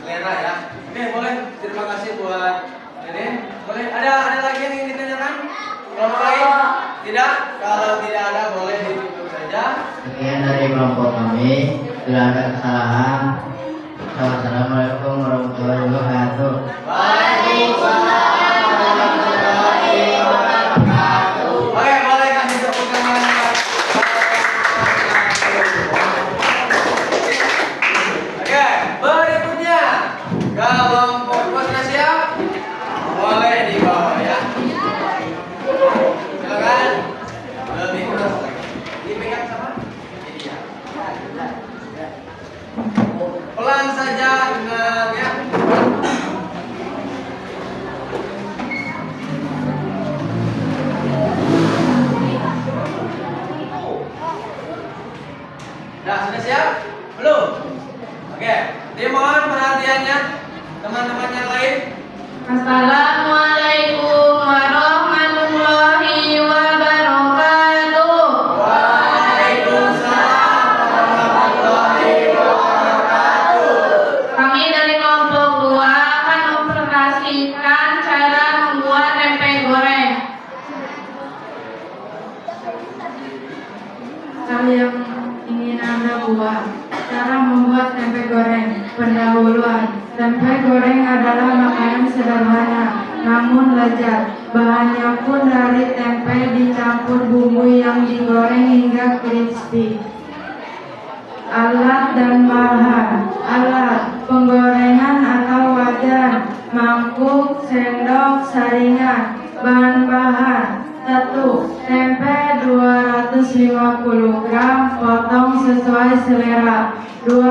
selera ya. Oke, boleh. Terima kasih buat Deden. Boleh. Ada lagi yang ingin ditanyakan? Kelompok lain? Tidak? Kalau tidak ada, boleh ditutup saja. Sekian dari kelompok kami. Bila ada kesalahan, wassalamualaikum warahmatullahi wabarakatuh. Waalaikumsalam warahmatullahi wabarakatuh. Oke, boleh kasih tepuk tangan. Oke, berikutnya kelompok sudah siap? Boleh di bawah ya. Silakan. Lebih keras lagi. Dipegang sama ini ya. Pelan saja, tenang ya. Sudah siap? Belum? Oke, dimohon perhatiannya teman-teman yang lain. Assalamualaikum warahmatullahi wabarakatuh. Waalaikumsalam warahmatullahi wabarakatuh. Kami dari kelompok 2 akan mempresentasikan cara membuat tempe goreng. Hal yang ingin Anda buat. Cara membuat tempe goreng. Pendahuluan. Tempe goreng adalah makanan sederhana, namun lezat. Bahannya pun dari tempe dicampur bumbu yang digoreng hingga crispy. Alat dan bahan. Alat penggorengan atau wajan, mangkuk, sendok, saringan. Bahan-bahan. 1. Tempe 250 gram, potong sesuai selera. 2.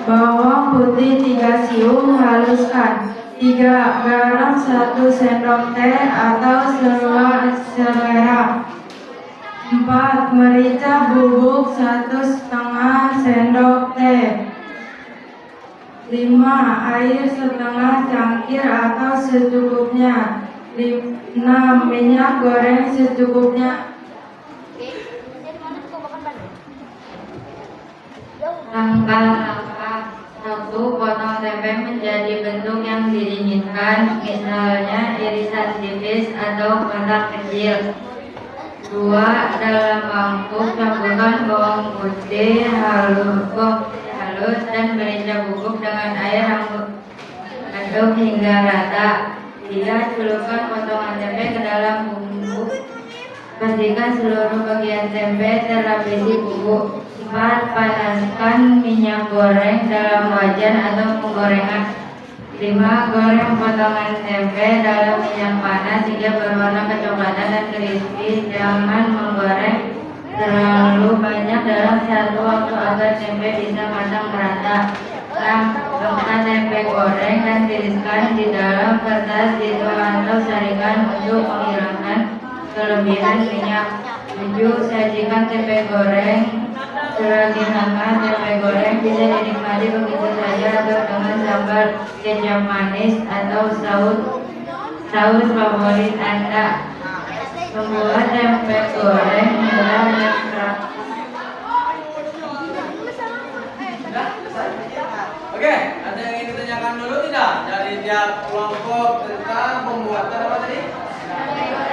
Bawang putih 3 siung, haluskan. 3. Garam 1 sendok teh atau selera. 4. Merica bubuk 1,5 sendok teh. 5. Air setengah cangkir atau secukupnya. 6. Minyak goreng secukupnya. Langkah-langkah. 1. Potong tempe menjadi bentuk yang diinginkan, misalnya irisan tipis atau kotak kecil. 2. Dalam mangkuk campurkan bawang putih halus dan merica bubuk dengan air, aduk hingga rata. 3. Celupkan potongan tempe ke dalam bumbu. Pastikan seluruh bagian tempe terlapisi bumbu. 4. Panaskan minyak goreng dalam wajan atau penggorengan. 5. Goreng potongan tempe dalam minyak panas hingga berwarna kecoklatan dan crispy. Jangan menggoreng terlalu banyak dalam satu waktu agar tempe bisa matang merata. 6. Letakkan tempe goreng dan tiriskan di dalam kertas tisu atau saringan untuk menghilangkan kelebihan minyak. 7. Sajikan tempe goreng selagi hangat. Tempe goreng bisa dinikmati begitu saja atau dengan sambal kecap manis atau saus favorit Anda. Membuat tempe goreng mudah dan praktis. Oke, ada yang ingin ditanyakan dulu tidak dari tiap kelompok tentang pembuatan apa tadi?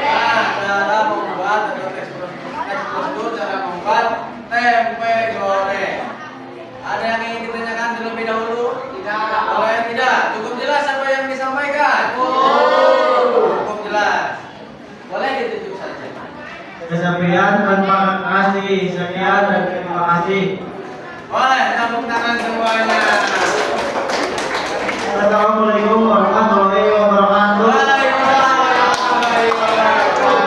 Nah, cara membuat atau tekstur cara membuat tempe goreng. Ada yang ingin ditanyakan terlebih dahulu? Tidak. Boleh tidak? Cukup jelas apa yang disampaikan? Cukup jelas. Boleh ditutup saja. Kesepian tanpa kasih. Sekian dan terima kasih. Boleh, tepuk tangan semuanya. Assalamualaikum warahmatullahi wabarakatuh. Waalaikumsalam warahmatullahi wabarakatuh.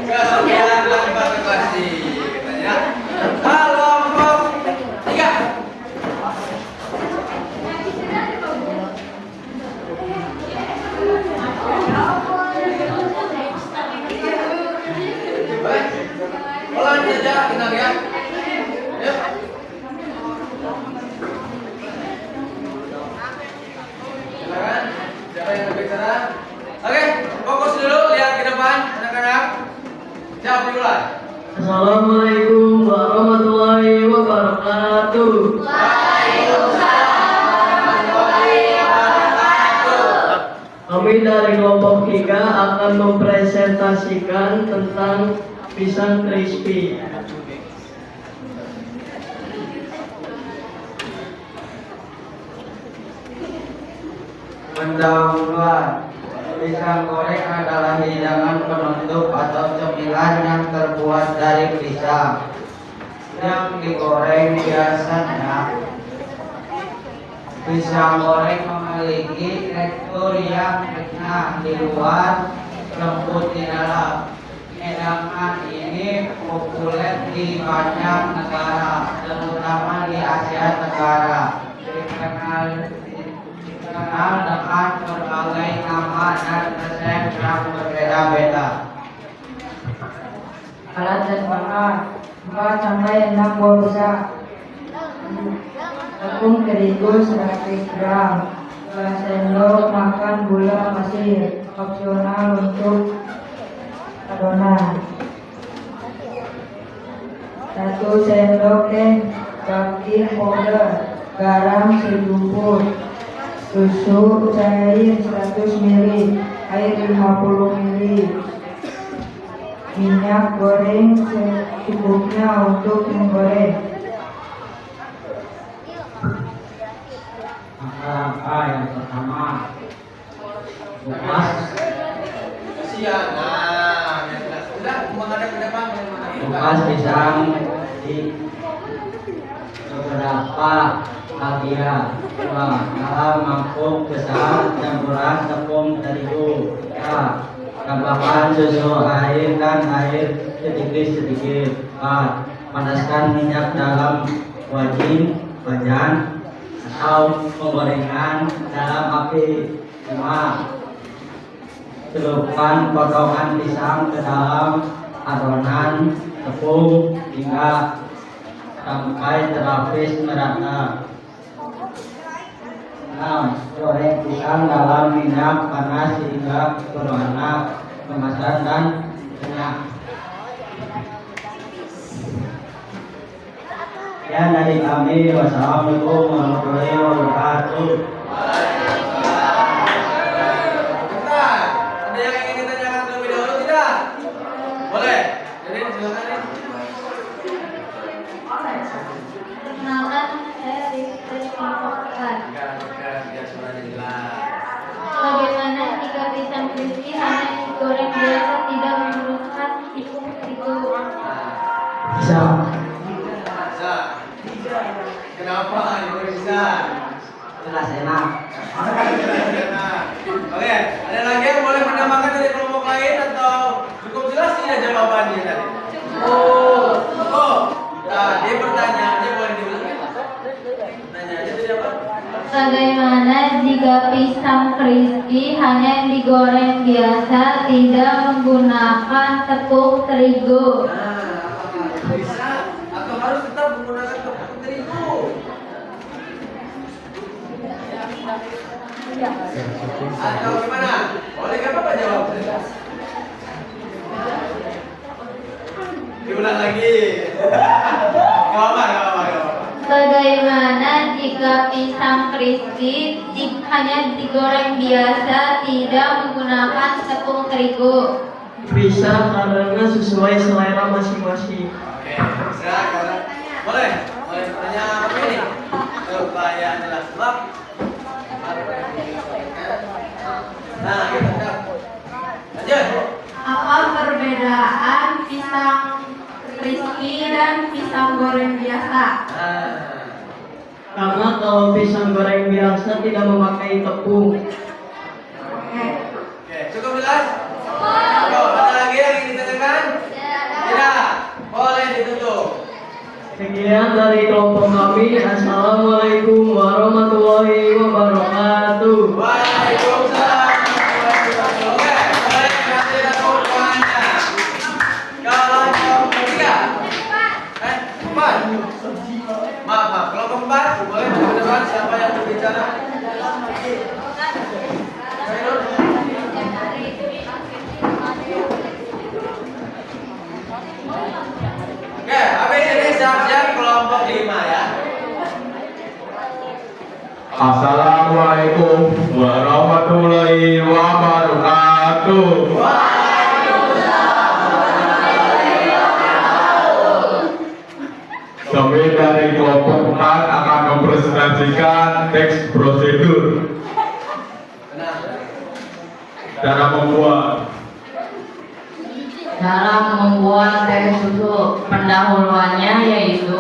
Kesepian tanpa kasih. Katanya. Kelompok 3. Boleh saja tenang ya. Yuk. Silakan. Siapa yang berbicara? Oke, fokus dulu, lihat ke depan, anak-anak. Jawab duluan. Assalamualaikum warahmatullahi wabarakatuh. Kami dari kelompok 3 akan mempresentasikan tentang pisang crispy. Pendahuluan. Pisang goreng adalah hidangan penutup atau cemilan yang terbuat dari pisang yang digoreng. Biasanya pisang goreng memiliki tekstur yang renyah di luar, lembut di dalam. Hidangan ini populer di banyak negara, terutama di Asia Tenggara. Dikenal dengan berbagai nama dan resep yang berbeda-beda. Alat dan bahan 4 sampai 6 bolsa. tepung terigu 100 gram, 2 sendok makan gula pasir, opsional untuk adonan. 1 sendok teh baking powder, garam sejumput, susu cair 100 ml, air 50 ml, minyak goreng secukupnya untuk menggoreng. Langkah yang pertama, kupas Kasihan. Nah, ya sudah. Sudah, menghadap ke depan. kupas pisang di beberapa bagian. 2. Dalam mangkuk besar campuran tepung terigu. 3. Tambahkan susu, air dan air sedikit-sedikit. 4. Panaskan minyak dalam wajan atau penggorengan dalam api. 5. Celupkan potongan pisang ke dalam adonan tepung hingga sampai terlapis merata. 6. Goreng pisang dalam minyak panas hingga berwarna keemasan dan renyah. Ya, dari kami, wassalamualaikum warahmatullahi wabarakatuh. Bentar, ada yang ingin ditanyakan terlebih dahulu tidak? Boleh. Jadi silakan nih. Perkenalkan, saya Rizky Mafokar. Biar suaranya jelas. Bagaimana jika pisang crispy hanya digoreng biasa tidak menggunakan tepung terigu? Bisa. Bisa. Kenapa ini bisa? Jelas enak. Nah, oke, ada lagi yang boleh menambahkan dari kelompok lain atau cukup jelas tidak jawabannya tadi? Nah, dia pertanyaannya boleh diulang? Pertanyaannya tadi apa? Bagaimana jika pisang crispy hanya digoreng biasa tidak menggunakan tepung terigu? Nah, apakah bisa atau harus tetap menggunakan tepung terigu? Atau gimana? Boleh nggak Bapak jawab? Diulang lagi. Gak apa-apa. Bagaimana jika pisang crispy hanya digoreng biasa tidak menggunakan tepung terigu? Bisa karena sesuai selera masing-masing. Oke, bisa karena boleh bertanya apa ini? Supaya jelas sebab. Nah, gitu. Lanjut. Apa perbedaan pisang crispy dan pisang goreng biasa? Nah, Karena kalau pisang goreng biasa tidak memakai tepung. Oke. cukup jelas? Ada lagi yang ingin ditanyakan? Tidak. Boleh ditutup. Sekian dari kelompok kami. Assalamualaikum warahmatullahi wabarakatuh. Waalaikumsalam. Oke, boleh kasih aku poinnya. Kalau kelompok ketiga, empat. Maaf, kelompok empat boleh maju depan siapa yang berbicara? Oke, habis ini siap-siap kelompok 5 ya. Assalamualaikum warahmatullahi wabarakatuh. Kami dari kelompok 4 akan mempresentasikan teks prosedur cara membuat. Cara membuat teh susu, pendahuluannya yaitu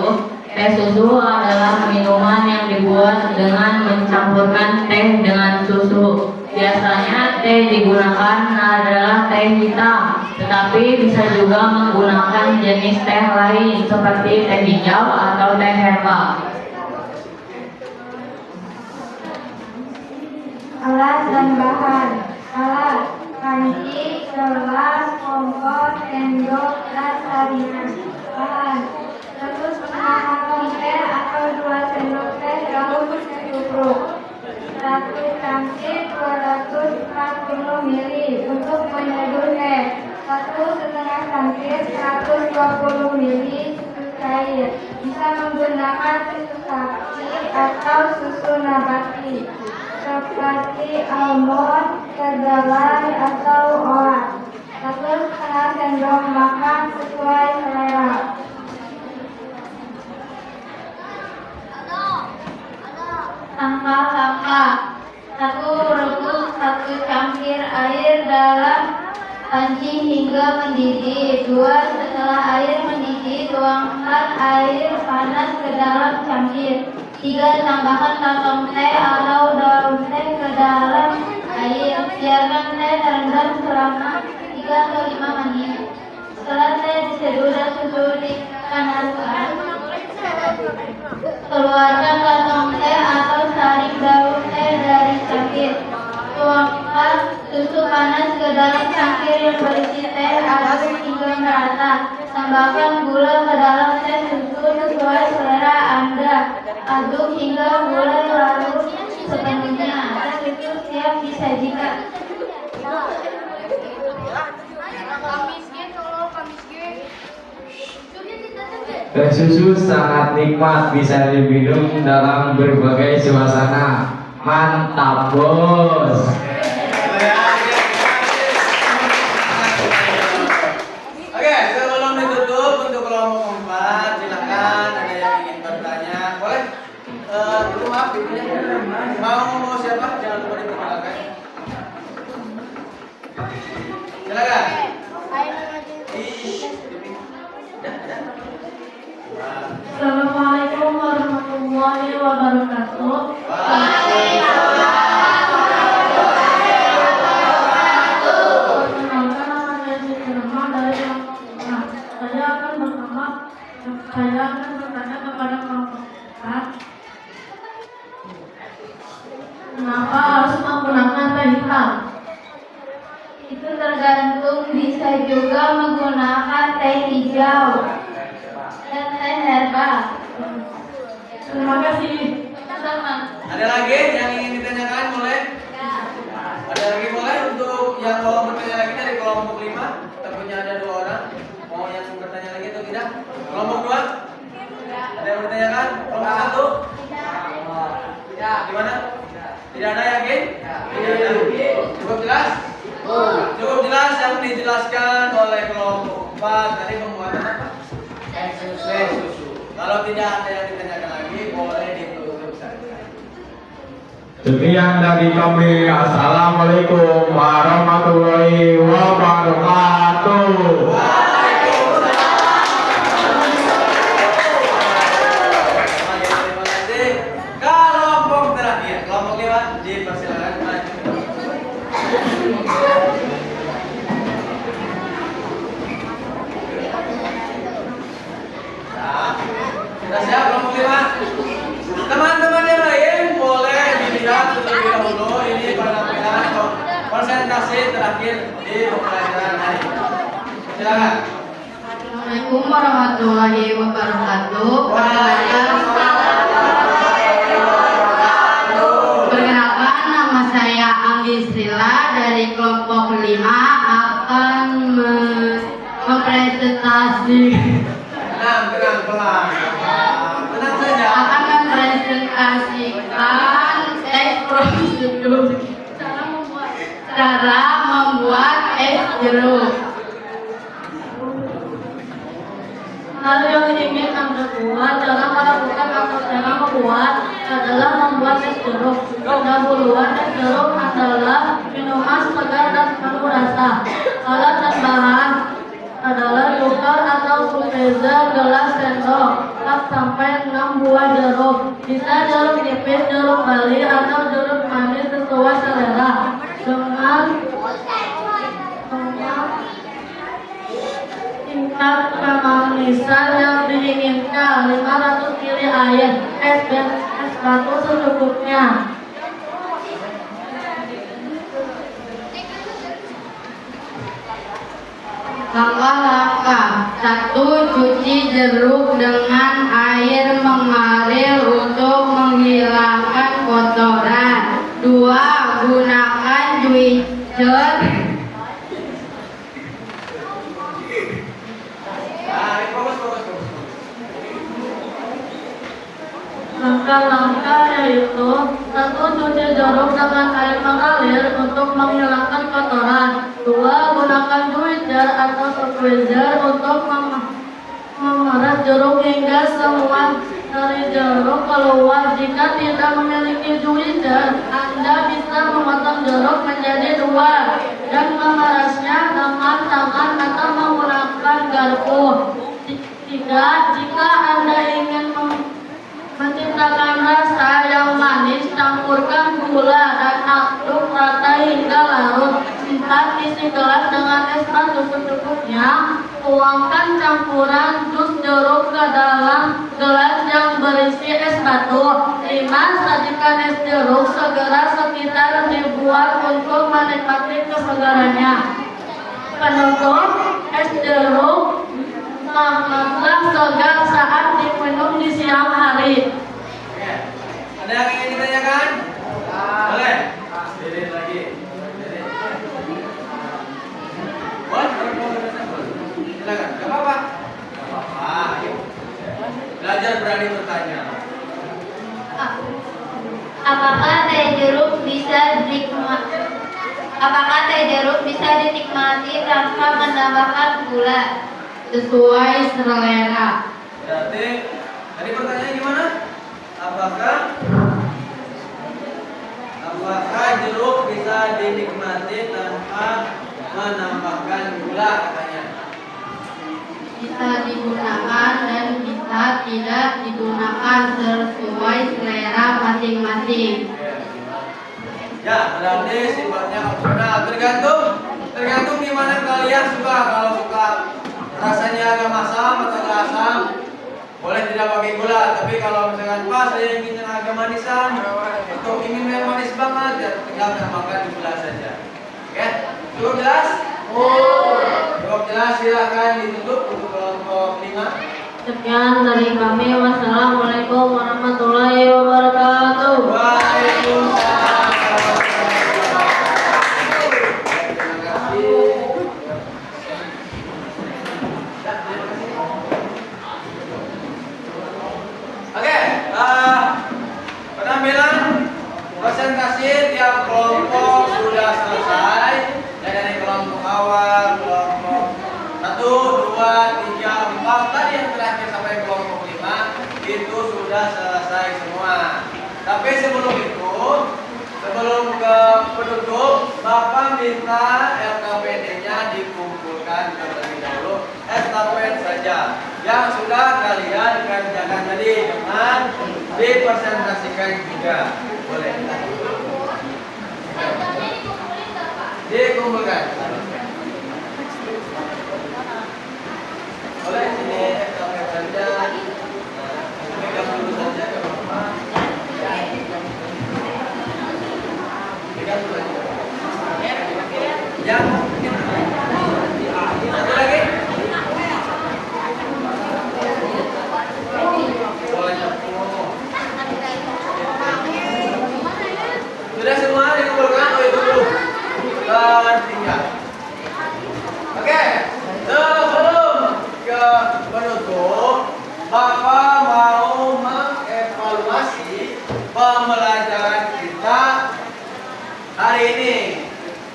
teh susu adalah minuman yang dibuat dengan mencampurkan teh dengan susu. Biasanya teh digunakan adalah teh hitam, tetapi bisa juga menggunakan jenis teh lain seperti teh hijau atau teh herbal. Alat dan bahan. Alat: panci, gelas, kompor, sendok, dan salinan. Bahan: 1,5 karton teh atau 2 sendok teh menggunakan susu sapi atau susu nabati seperti almond, kedelai, atau oat. Terus anak sendok makan sesuai selera. Langkah-langkah: 1. Rebus 1 cangkir air dalam panci hingga mendidih. 2. Setelah air mendidih, tuangkan air panas ke dalam cangkir. 3. Tambahkan kantong teh atau daun teh ke dalam air. Biarkan teh terendam selama 3 atau 5 menit. Setelah teh diseduh dan susu dipanaskan, keluarkan kantong teh atau saring daun teh dari cangkir. Tuangkan susu panas ke dalam cangkir yang berisi teh, aduk hingga merata. Tambahkan gula ke dalam teh susu sesuai selera Anda. Aduk hingga gula larut sepenuhnya. Teh itu siap disajikan. Teh susu sangat nikmat, bisa diminum dalam berbagai suasana. Mantap, bos. Oke, sebelum ditutup untuk kelompok 4, silakan ada yang ingin bertanya. Boleh? Dulu maaf, ibunya. Mau siapa? Jangan lupa diperkenalkan. Silakan. Assalamualaikum warahmatullahi wabarakatuh. Perkenalkan, nama saya Siti Rama dari kelompok 4. Saya akan bertanya kepada kelompok 4. Kenapa harus menggunakan teh hitam? Itu tergantung, bisa juga menggunakan teh hijau dan teh herbal. Terima kasih. Sama. Ada lagi yang ingin ditanyakan? Boleh? Ada lagi boleh untuk yang mau bertanya lagi dari kelompok 5? Tentunya ada 2 orang. Mau yang bertanya lagi atau tidak? Kelompok 2? Ada yang bertanyakan? Kelompok 1? Tidak. Gimana? Tidak ada, yakin? Tidak ada. Cukup jelas? Cukup jelas yang dijelaskan oleh kelompok 4 tadi pembuatan apa? Teh susu. Kalau tidak ada yang ditanyakan lagi, boleh ditutup saja. Sekian dari kami. Assalamualaikum warahmatullahi wabarakatuh. Terima kasih. Kelompok terakhir, kelompok 5, dipersilakan maju. Sudah siap kelompok 5? Teman-teman yang lain boleh dilihat terlebih dahulu. Ini penampilan presentasi terakhir di pembelajaran hari ini. Silakan. Assalamualaikum warahmatullahi wabarakatuh. Perkenalkan, nama saya Anggi Srila dari kelompok 5 akan mempresentasi Tenang, pelan. Tenang saja. akan mempresentasikan teks prosedur cara membuat es jeruk. Hal yang ingin Anda buat dalam melakukan atau cara membuat adalah membuat es jeruk. Pendahuluan es jeruk adalah minuman segar dan penuh rasa. Alat dan bahan adalah cukar atau freezer, gelas sendok, 4 sampai 6 buah jeruk. Bisa jeruk nipis, jeruk bali, atau jeruk manis sesuai selera. Dengan tingkat kemanisan yang diinginkan, 500 ml air, es dan es batu secukupnya. Langkah-langkah: 1. Cuci jeruk dengan air mengalir untuk menghilangkan kotoran. 2. Gunakan juicer Langkah-langkah yaitu: 1. Cuci jorok dengan air mengalir untuk menghilangkan kotoran. 2. Gunakan juicer atau squeezer untuk memeras jeruk hingga semua dari jeruk keluar. Jika tidak memiliki juicer, Anda bisa memotong jeruk menjadi 2 dan memerasnya dengan tangan atau menggunakan garpu. 3. Jika Anda ingin menciptakan rasa yang manis, campurkan gula dan aduk rata hingga larut. 4. Isi gelas dengan es batu secukupnya. Tuangkan campuran jus jeruk ke dalam gelas yang berisi es batu. 5. Sajikan es jeruk segera sekitar dibuat untuk menikmati kesegarannya. Penutup: es jeruk sangatlah segar saat diminum di siang hari. Oke. Ada yang ingin ditanyakan? Boleh. Diri lagi. Boleh. Silakan. Gak apa-apa. Gak apa-apa. Ayo. Belajar berani bertanya. Apakah teh jeruk bisa dinikmati tanpa menambahkan gula? Sesuai selera. Berarti tadi pertanyaannya gimana? Apakah jeruk bisa dinikmati tanpa menambahkan gula katanya? Bisa digunakan dan bisa tidak digunakan sesuai selera masing-masing. Ya, berarti sifatnya opsional. Tergantung gimana kalian suka. Kalau suka rasanya agak masam atau agak asam, boleh tidak pakai gula. Tapi kalau misalkan pas saya ingin yang agak manisan atau ingin yang manis banget, ya tinggal tambahkan gula saja. Oke, cukup jelas? Cukup jelas, silakan ditutup untuk kelompok 5. Sekian dari kami. Wassalamualaikum warahmatullahi wabarakatuh. Waalaikumsalam. Penampilan presentasi tiap kelompok sudah selesai. Ya, dari kelompok awal, kelompok 1, 2, 3, 4 tadi yang terakhir sampai kelompok 5 itu sudah selesai semua. Tapi sebelum ke penutup, Bapak minta LKPD-nya dikumpulkan terlebih dahulu. Estafet saja yang sudah kalian kerjakan tadi dengan dipresentasikan juga. Boleh. Dikumpulkan. Boleh sini estafet saja. Pegang dulu saja ke Bapak. Pegang dulu aja. Yang satu lagi. Sudah semua dikumpulkan? Oh itu dulu. Tinggal. Oke, sebelum ke penutup, Bapak mau mengevaluasi pembelajaran kita hari ini.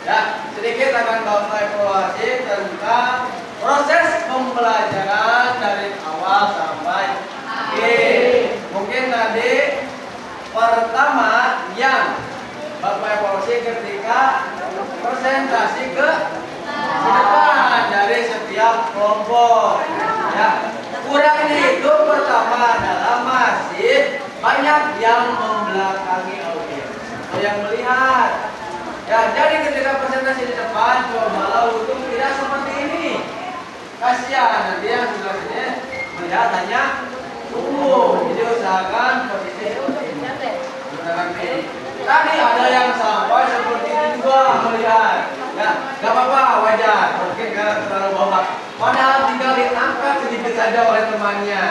Ya, sedikit akan Bapak evaluasi tentang proses pembelajaran dari awal sampai akhir. Mungkin tadi pertama yang Bapak evaluasi ketika presentasi ke depan dari setiap kelompok. Ya, kurangnya itu pertama adalah masih banyak yang membelakangi audiens atau yang melihat. Ya, jadi ketika presentasi di depan cobalah untuk tidak seperti ini. Kasihan nanti yang sebelah sini melihat hanya tunggu. Jadi usahakan posisi gunakan ini. Tadi ada yang sampai seperti itu juga melihat. Ya, gak apa-apa, wajar. Mungkin karena terlalu bawah. Padahal tinggal diangkat sedikit saja oleh temannya.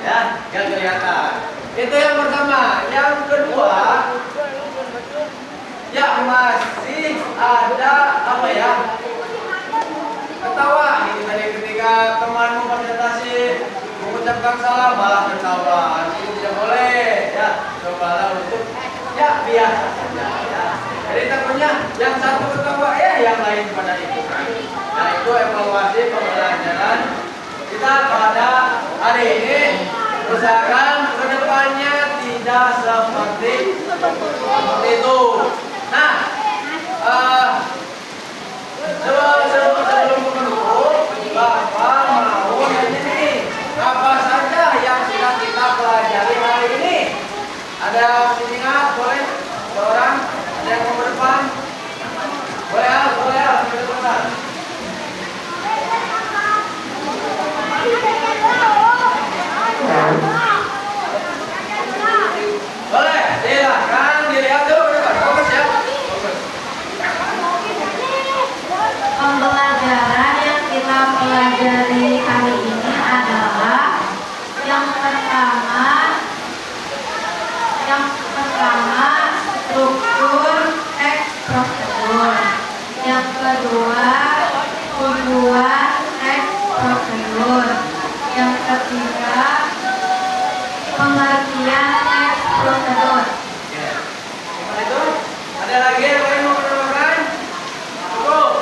Ya, gak kelihatan. Itu yang pertama. Yang kedua, ya masih ada apa ya? Ketawa gitu tadi ketika temanmu presentasi mengucapkan salah malah ketawa. Itu tidak boleh. gembala untuk ya biasa saja ya. Jadi takutnya yang satu ketawa yang lain pada itu kan. Nah itu evaluasi pembelajaran kita pada hari ini. Usahakan kedepannya tidak seperti itu. Nah, sebelum menutup, Bapak mau nanya nih, apa saja yang sudah kita pelajari hari ini? Ada sininya, boleh? Seorang, ada yang mau berdepan? Boleh ya, berdepan. Boleh, silakan dilihat dulu berdepan. Fokus ya. Fokus. Pembelajaran yang kita pelajari hari ini adalah yang pertama struktur teks prosedur, yang kedua tujuan teks prosedur, yang ketiga pengertian teks prosedur. Gimana itu? Ada lagi yang lain mau menambahkan? Cukup.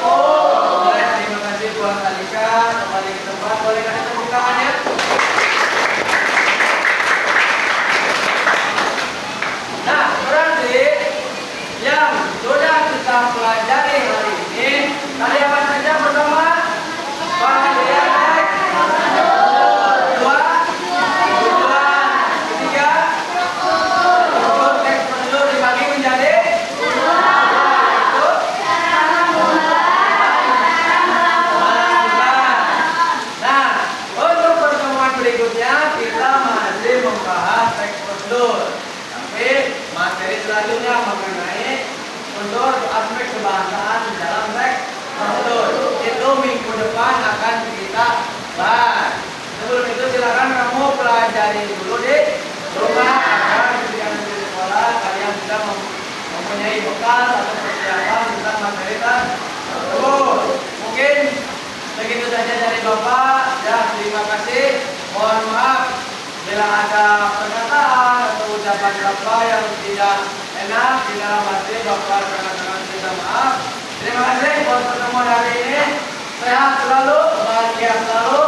Boleh, terima kasih buat Alika. Kembali ke tempat, boleh kasih tepuk tangannya. Nah, berarti yang sudah kita pelajari hari ini, tadi apa saja pertama? Pengertian teks, kedua, tujuan, ketiga, struktur teks prosedur dibagi menjadi Nah, untuk pertemuan berikutnya kita masih membahas teks prosedur. Tapi materi selanjutnya mengenai unsur aspek kebahasaan di dalam teks prosedur. Itu minggu depan akan kita bahas. Sebelum itu silakan kamu pelajari dulu di rumah agar ketika nanti di sekolah kalian bisa mempunyai bekal atau persiapan tentang materi tersebut. Mungkin begitu saja dari Bapak. Ya, terima kasih. Mohon maaf bila ada pernyataan atau ucapan Bapak yang tidak enak di dalam hati Bapak, sangat-sangat minta maaf. Terima kasih buat pertemuan hari ini. Sehat selalu, bahagia selalu.